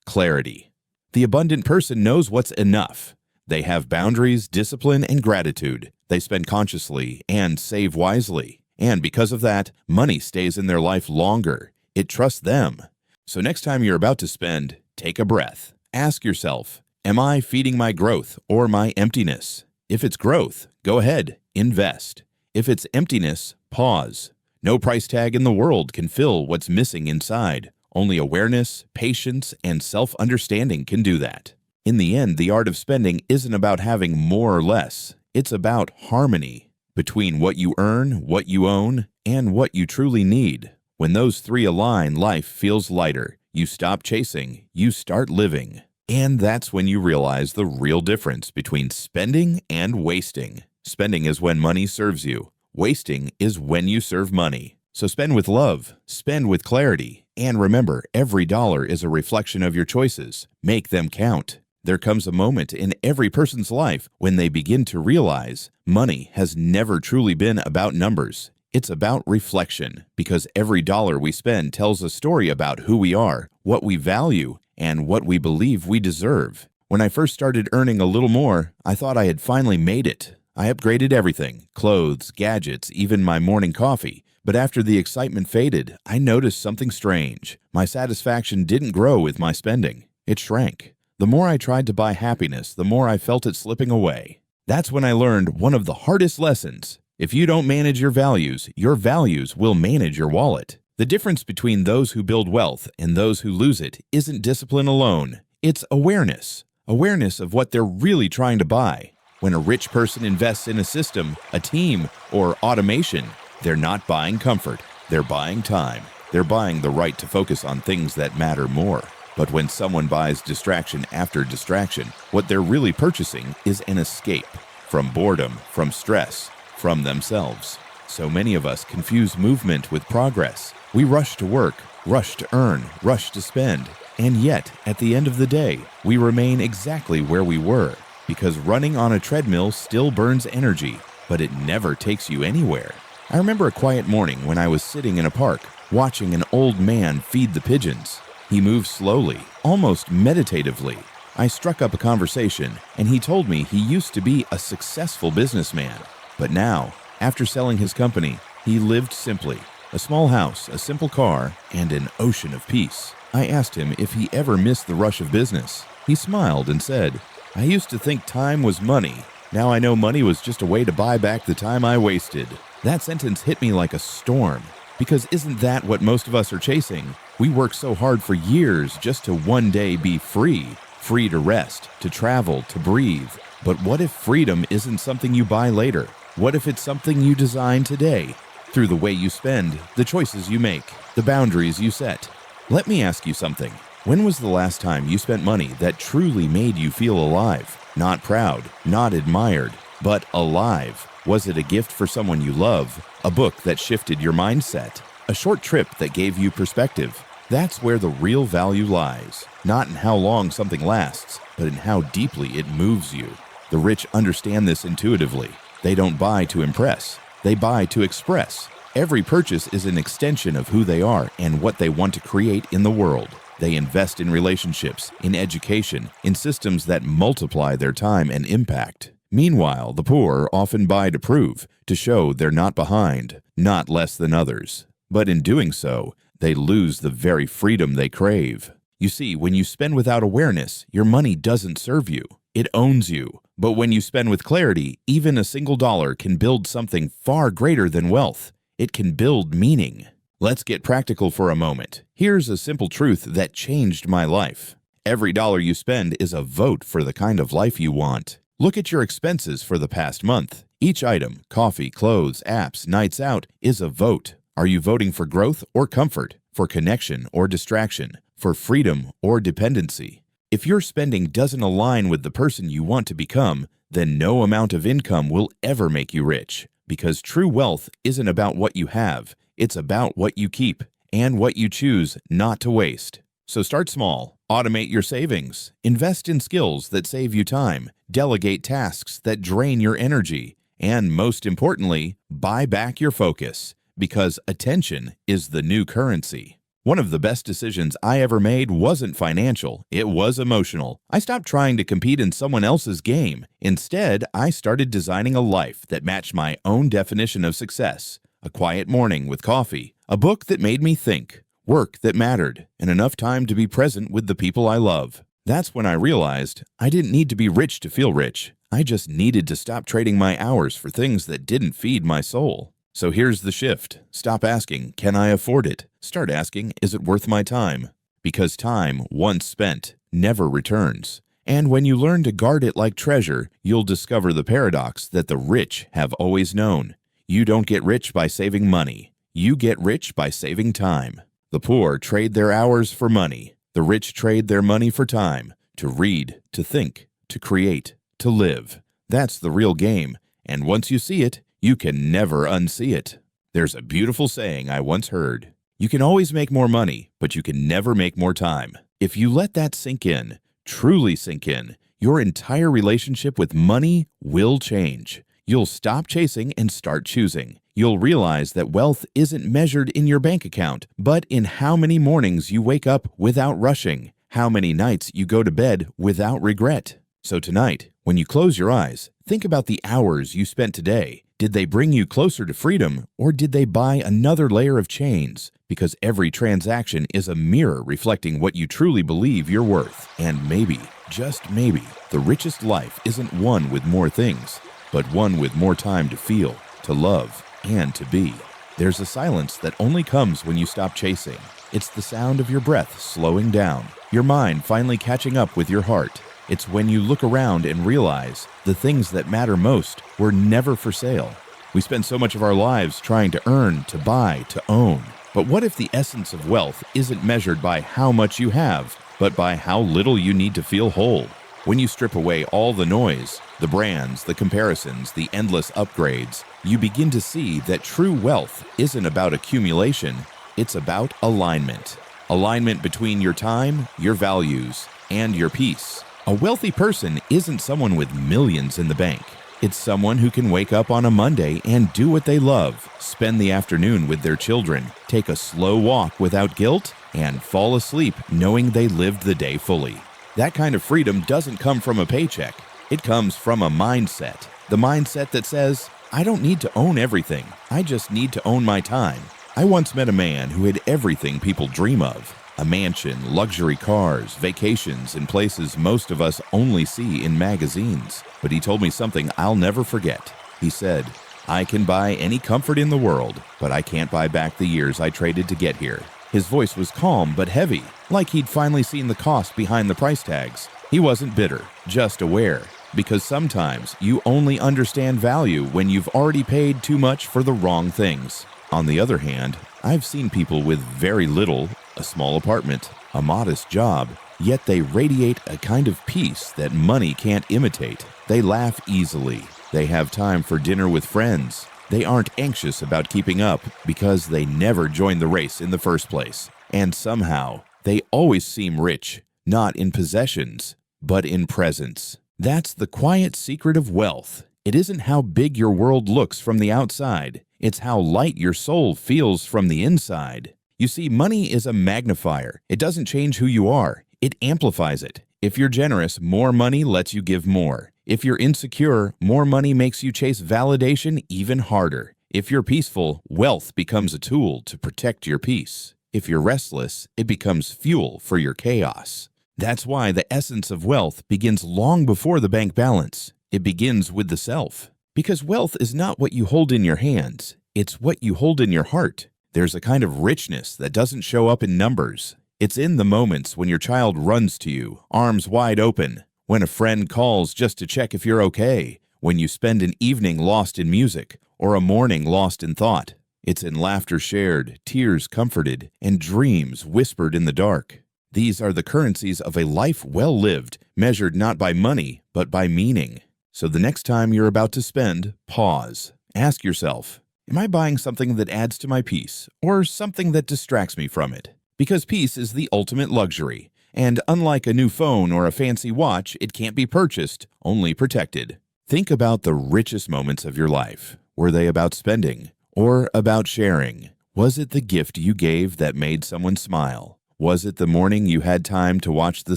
clarity. The abundant person knows what's enough. They have boundaries, discipline, and gratitude. They spend consciously and save wisely. And because of that, money stays in their life longer. It trusts them. So next time you're about to spend, take a breath. Ask yourself, am I feeding my growth or my emptiness? If it's growth, go ahead, invest. If it's emptiness, pause. No price tag in the world can fill what's missing inside. Only awareness, patience, and self-understanding can do that. In the end, the art of spending isn't about having more or less. It's about harmony between what you earn, what you own, and what you truly need. When those three align, life feels lighter. You stop chasing, you start living. And that's when you realize the real difference between spending and wasting. Spending is when money serves you. Wasting is when you serve money. So spend with love, spend with clarity, and remember, every dollar is a reflection of your choices. Make them count. There comes a moment in every person's life when they begin to realize money has never truly been about numbers. It's about reflection, because every dollar we spend tells a story about who we are, what we value, and what we believe we deserve. When I first started earning a little more, I thought I had finally made it. I upgraded everything, clothes, gadgets, even my morning coffee. But after the excitement faded, I noticed something strange. My satisfaction didn't grow with my spending. It shrank. The more I tried to buy happiness, the more I felt it slipping away. That's when I learned one of the hardest lessons. If you don't manage your values will manage your wallet. The difference between those who build wealth and those who lose it isn't discipline alone. It's awareness. Awareness of what they're really trying to buy. When a rich person invests in a system, a team, or automation, they're not buying comfort. They're buying time. They're buying the right to focus on things that matter more. But when someone buys distraction after distraction, what they're really purchasing is an escape from boredom, from stress, from themselves. So many of us confuse movement with progress. We rush to work, rush to earn, rush to spend. And yet, at the end of the day, we remain exactly where we were. Because running on a treadmill still burns energy, but it never takes you anywhere. I remember a quiet morning when I was sitting in a park, watching an old man feed the pigeons. He moved slowly, almost meditatively. I struck up a conversation, and he told me he used to be a successful businessman. But now, after selling his company, he lived simply. A small house, a simple car, and an ocean of peace. I asked him if he ever missed the rush of business. He smiled and said, "I used to think time was money. Now I know money was just a way to buy back the time I wasted." That sentence hit me like a storm. Because isn't that what most of us are chasing? We work so hard for years just to one day be free. Free to rest, to travel, to breathe. But what if freedom isn't something you buy later? What if it's something you design today? Through the way you spend, the choices you make, the boundaries you set. Let me ask you something. When was the last time you spent money that truly made you feel alive? Not proud, not admired, but alive. Was it a gift for someone you love? A book that shifted your mindset? A short trip that gave you perspective? That's where the real value lies. Not in how long something lasts, but in how deeply it moves you. The rich understand this intuitively. They don't buy to impress. They buy to express. Every purchase is an extension of who they are and what they want to create in the world. They invest in relationships, in education, in systems that multiply their time and impact. Meanwhile, the poor often buy to prove, to show they're not behind, not less than others. But in doing so, they lose the very freedom they crave. You see, when you spend without awareness, your money doesn't serve you. It owns you. But when you spend with clarity, even a single dollar can build something far greater than wealth. It can build meaning. Let's get practical for a moment. Here's a simple truth that changed my life. Every dollar you spend is a vote for the kind of life you want. Look at your expenses for the past month. Each item, coffee, clothes, apps, nights out, is a vote. Are you voting for growth or comfort? For connection or distraction? For freedom or dependency? If your spending doesn't align with the person you want to become, then no amount of income will ever make you rich. Because true wealth isn't about what you have, it's about what you keep and what you choose not to waste. So start small. Automate your savings. Invest in skills that save you time. Delegate tasks that drain your energy. And most importantly, buy back your focus. Because attention is the new currency. One of the best decisions I ever made wasn't financial, it was emotional. I stopped trying to compete in someone else's game. Instead, I started designing a life that matched my own definition of success. A quiet morning with coffee, a book that made me think, work that mattered, and enough time to be present with the people I love. That's when I realized I didn't need to be rich to feel rich. I just needed to stop trading my hours for things that didn't feed my soul. So here's the shift. Stop asking, can I afford it? Start asking, is it worth my time? Because time, once spent, never returns. And when you learn to guard it like treasure, you'll discover the paradox that the rich have always known. You don't get rich by saving money. You get rich by saving time. The poor trade their hours for money. The rich trade their money for time, to read, to think, to create, to live. That's the real game. And once you see it, you can never unsee it. There's a beautiful saying I once heard. You can always make more money, but you can never make more time. If you let that sink in, truly sink in, your entire relationship with money will change. You'll stop chasing and start choosing. You'll realize that wealth isn't measured in your bank account, but in how many mornings you wake up without rushing, how many nights you go to bed without regret. So tonight, when you close your eyes, think about the hours you spent today. Did they bring you closer to freedom, or did they buy another layer of chains? Because every transaction is a mirror reflecting what you truly believe you're worth. And maybe, just maybe, the richest life isn't one with more things, but one with more time to feel, to love, and to be. There's a silence that only comes when you stop chasing. It's the sound of your breath slowing down, your mind finally catching up with your heart. It's when you look around and realize the things that matter most were never for sale. We spend so much of our lives trying to earn, to buy, to own. But what if the essence of wealth isn't measured by how much you have, but by how little you need to feel whole? When you strip away all the noise, the brands, the comparisons, the endless upgrades, you begin to see that true wealth isn't about accumulation, it's about alignment. Alignment between your time, your values, and your peace. A wealthy person isn't someone with millions in the bank. It's someone who can wake up on a Monday and do what they love, spend the afternoon with their children, take a slow walk without guilt, and fall asleep knowing they lived the day fully. That kind of freedom doesn't come from a paycheck. It comes from a mindset. The mindset that says, I don't need to own everything. I just need to own my time. I once met a man who had everything people dream of. A mansion, luxury cars, vacations in places most of us only see in magazines. But he told me something I'll never forget. He said, I can buy any comfort in the world, but I can't buy back the years I traded to get here. His voice was calm but heavy, like he'd finally seen the cost behind the price tags. He wasn't bitter, just aware. Because sometimes you only understand value when you've already paid too much for the wrong things. On the other hand, I've seen people with very little, a small apartment, a modest job, yet they radiate a kind of peace that money can't imitate. They laugh easily. They have time for dinner with friends. They aren't anxious about keeping up because they never joined the race in the first place. And somehow, they always seem rich, not in possessions, but in presence. That's the quiet secret of wealth. It isn't how big your world looks from the outside. It's how light your soul feels from the inside. You see, money is a magnifier. It doesn't change who you are. It amplifies it. If you're generous, more money lets you give more. If you're insecure, more money makes you chase validation even harder. If you're peaceful, wealth becomes a tool to protect your peace. If you're restless, it becomes fuel for your chaos. That's why the essence of wealth begins long before the bank balance. It begins with the self. Because wealth is not what you hold in your hands. It's what you hold in your heart. There's a kind of richness that doesn't show up in numbers. It's in the moments when your child runs to you, arms wide open, when a friend calls just to check if you're okay, when you spend an evening lost in music or a morning lost in thought. It's in laughter shared, tears comforted, and dreams whispered in the dark. These are the currencies of a life well lived, measured not by money, but by meaning. So the next time you're about to spend, pause. Ask yourself, am I buying something that adds to my peace, or something that distracts me from it? Because peace is the ultimate luxury, and unlike a new phone or a fancy watch, it can't be purchased, only protected. Think about the richest moments of your life. Were they about spending, or about sharing? Was it the gift you gave that made someone smile? Was it the morning you had time to watch the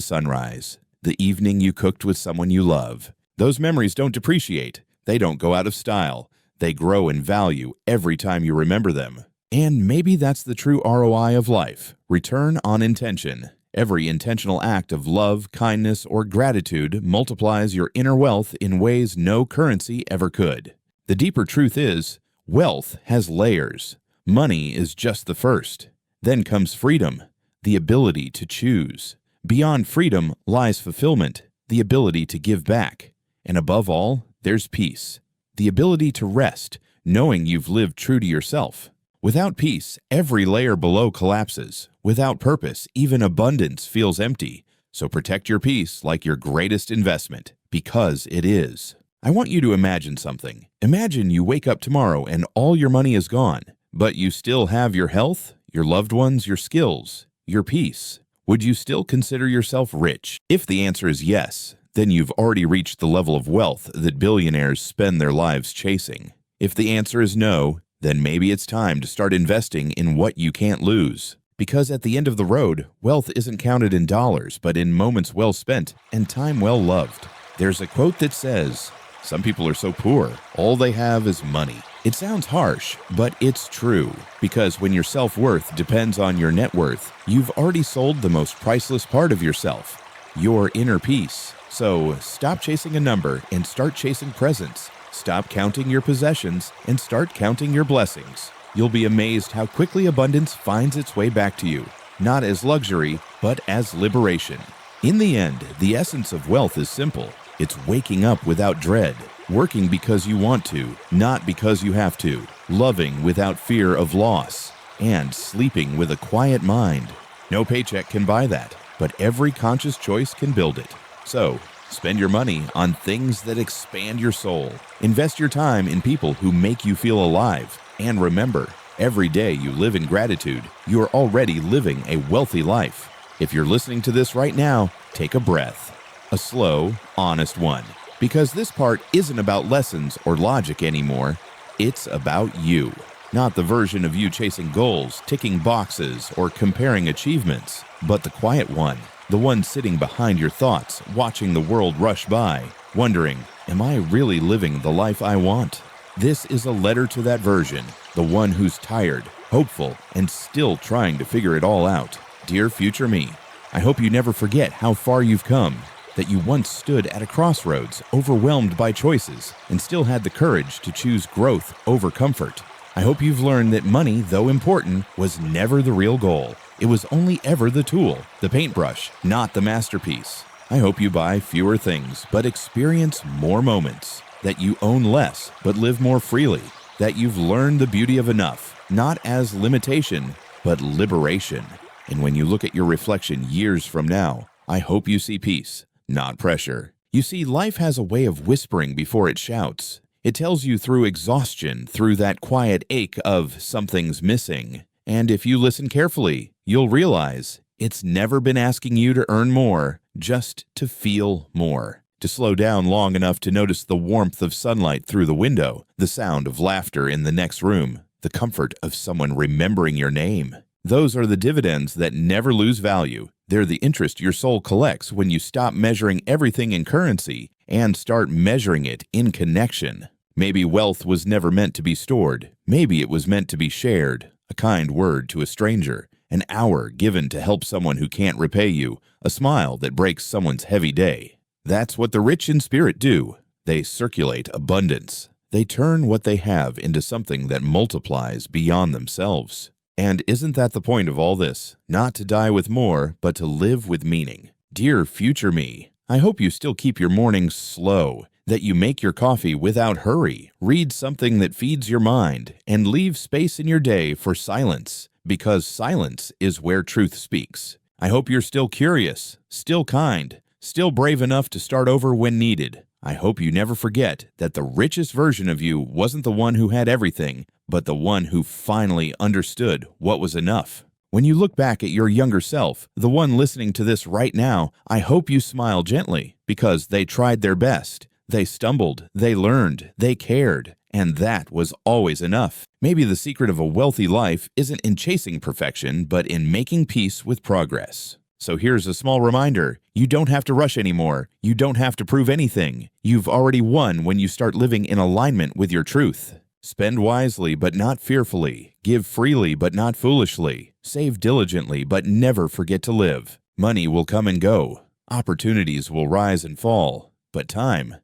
sunrise? The evening you cooked with someone you love? Those memories don't depreciate. They don't go out of style. They grow in value every time you remember them. And maybe that's the true ROI of life. Return on intention. Every intentional act of love, kindness, or gratitude multiplies your inner wealth in ways no currency ever could. The deeper truth is, wealth has layers. Money is just the first. Then comes freedom, the ability to choose. Beyond freedom lies fulfillment, the ability to give back. And above all, there's peace, the ability to rest, knowing you've lived true to yourself. Without peace, every layer below collapses. Without purpose, even abundance feels empty. So protect your peace like your greatest investment, because it is. I want you to imagine something. Imagine you wake up tomorrow and all your money is gone, but you still have your health, your loved ones, your skills, your peace. Would you still consider yourself rich? If the answer is yes, then you've already reached the level of wealth that billionaires spend their lives chasing. If the answer is no, then maybe it's time to start investing in what you can't lose. Because at the end of the road, wealth isn't counted in dollars, but in moments well spent and time well loved. There's a quote that says, "Some people are so poor, all they have is money." It sounds harsh, but it's true. Because when your self-worth depends on your net worth, you've already sold the most priceless part of yourself, your inner peace. So stop chasing a number and start chasing presence. Stop counting your possessions and start counting your blessings. You'll be amazed how quickly abundance finds its way back to you, not as luxury, but as liberation. In the end, the essence of wealth is simple. It's waking up without dread, working because you want to, not because you have to, loving without fear of loss, and sleeping with a quiet mind. No paycheck can buy that, but every conscious choice can build it. So, spend your money on things that expand your soul. Invest your time in people who make you feel alive. And remember, every day you live in gratitude, you are already living a wealthy life. If you're listening to this right now, take a breath. A slow, honest one. Because this part isn't about lessons or logic anymore. It's about you. Not the version of you chasing goals, ticking boxes, or comparing achievements, but the quiet one. The one sitting behind your thoughts, watching the world rush by, wondering, am I really living the life I want? This is a letter to that version, the one who's tired, hopeful, and still trying to figure it all out. Dear future me, I hope you never forget how far you've come, that you once stood at a crossroads, overwhelmed by choices, and still had the courage to choose growth over comfort. I hope you've learned that money, though important, was never the real goal. It was only ever the tool, the paintbrush, not the masterpiece. I hope you buy fewer things, but experience more moments. That you own less, but live more freely. That you've learned the beauty of enough, not as limitation, but liberation. And when you look at your reflection years from now, I hope you see peace, not pressure. You see, life has a way of whispering before it shouts. It tells you through exhaustion, through that quiet ache of something's missing. And if you listen carefully, you'll realize it's never been asking you to earn more, just to feel more. To slow down long enough to notice the warmth of sunlight through the window, the sound of laughter in the next room, the comfort of someone remembering your name. Those are the dividends that never lose value. They're the interest your soul collects when you stop measuring everything in currency and start measuring it in connection. Maybe wealth was never meant to be stored. Maybe it was meant to be shared. A kind word to a stranger, an hour given to help someone who can't repay you, a smile that breaks someone's heavy day. That's what the rich in spirit do. They circulate abundance. They turn what they have into something that multiplies beyond themselves. And isn't that the point of all this? Not to die with more, but to live with meaning. Dear future me, I hope you still keep your mornings slow, that you make your coffee without hurry, read something that feeds your mind, and leave space in your day for silence, because silence is where truth speaks. I hope you're still curious, still kind, still brave enough to start over when needed. I hope you never forget that the richest version of you wasn't the one who had everything, but the one who finally understood what was enough. When you look back at your younger self, the one listening to this right now, I hope you smile gently, because they tried their best. They stumbled, they learned, they cared, and that was always enough. Maybe the secret of a wealthy life isn't in chasing perfection, but in making peace with progress. So here's a small reminder. You don't have to rush anymore. You don't have to prove anything. You've already won when you start living in alignment with your truth. Spend wisely but not fearfully. Give freely but not foolishly. Save diligently but never forget to live. Money will come and go. Opportunities will rise and fall. But time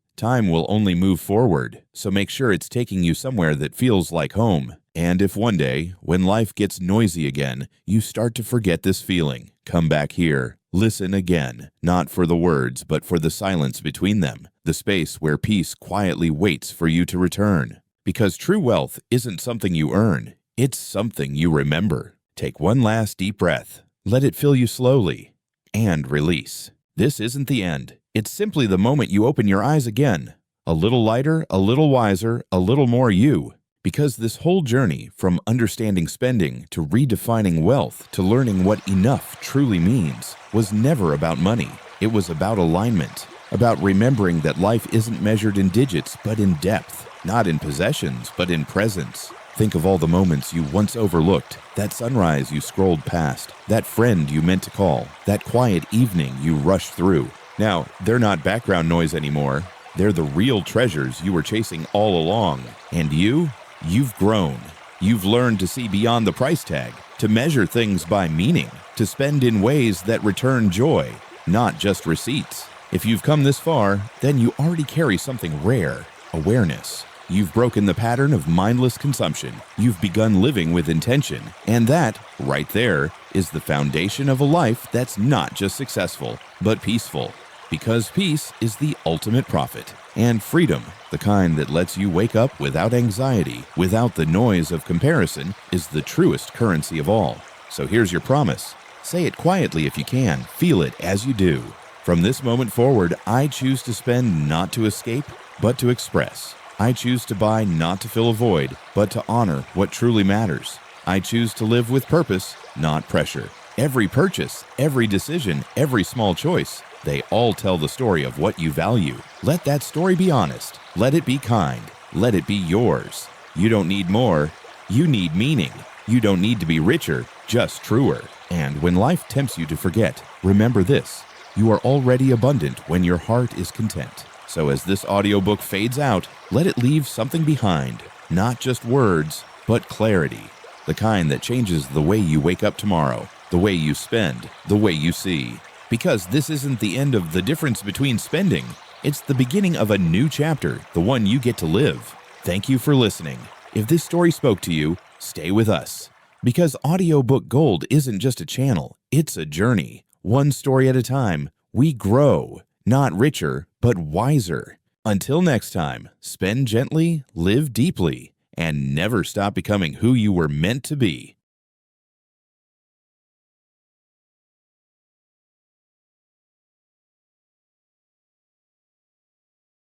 will only move forward. So make sure it's taking you somewhere that feels like home. And if one day, when life gets noisy again, you start to forget this feeling, come back here. Listen again, not for the words, but for the silence between them, the space where peace quietly waits for you to return. Because true wealth isn't something you earn, it's something you remember. Take one last deep breath, let it fill you slowly, and release. This isn't the end. It's simply the moment you open your eyes again. A little lighter, a little wiser, a little more you. Because this whole journey, from understanding spending to redefining wealth to learning what enough truly means, was never about money. It was about alignment, about remembering that life isn't measured in digits but in depth, not in possessions but in presence. Think of all the moments you once overlooked, that sunrise you scrolled past, that friend you meant to call, that quiet evening you rushed through. Now, they're not background noise anymore. They're the real treasures you were chasing all along. And you've grown. You've learned to see beyond the price tag, to measure things by meaning, to spend in ways that return joy, not just receipts. If you've come this far, then you already carry something rare, awareness. You've broken the pattern of mindless consumption. You've begun living with intention. And that, right there, is the foundation of a life that's not just successful, but peaceful. Because peace is the ultimate profit. And freedom, the kind that lets you wake up without anxiety, without the noise of comparison, is the truest currency of all. So here's your promise. Say it quietly if you can. Feel it as you do. From this moment forward, I choose to spend not to escape, but to express. I choose to buy not to fill a void, but to honor what truly matters. I choose to live with purpose, not pressure. Every purchase, every decision, every small choice, they all tell the story of what you value. Let that story be honest. Let it be kind. Let it be yours. You don't need more. You need meaning. You don't need to be richer, just truer. And when life tempts you to forget, remember this. You are already abundant when your heart is content. So as this audiobook fades out, let it leave something behind. Not just words, but clarity. The kind that changes the way you wake up tomorrow, the way you spend, the way you see. Because this isn't the end of the difference between spending. It's the beginning of a new chapter, the one you get to live. Thank you for listening. If this story spoke to you, stay with us. Because Audiobook Gold isn't just a channel, it's a journey. One story at a time, we grow. Not richer, but wiser. Until next time, spend gently, live deeply, and never stop becoming who you were meant to be.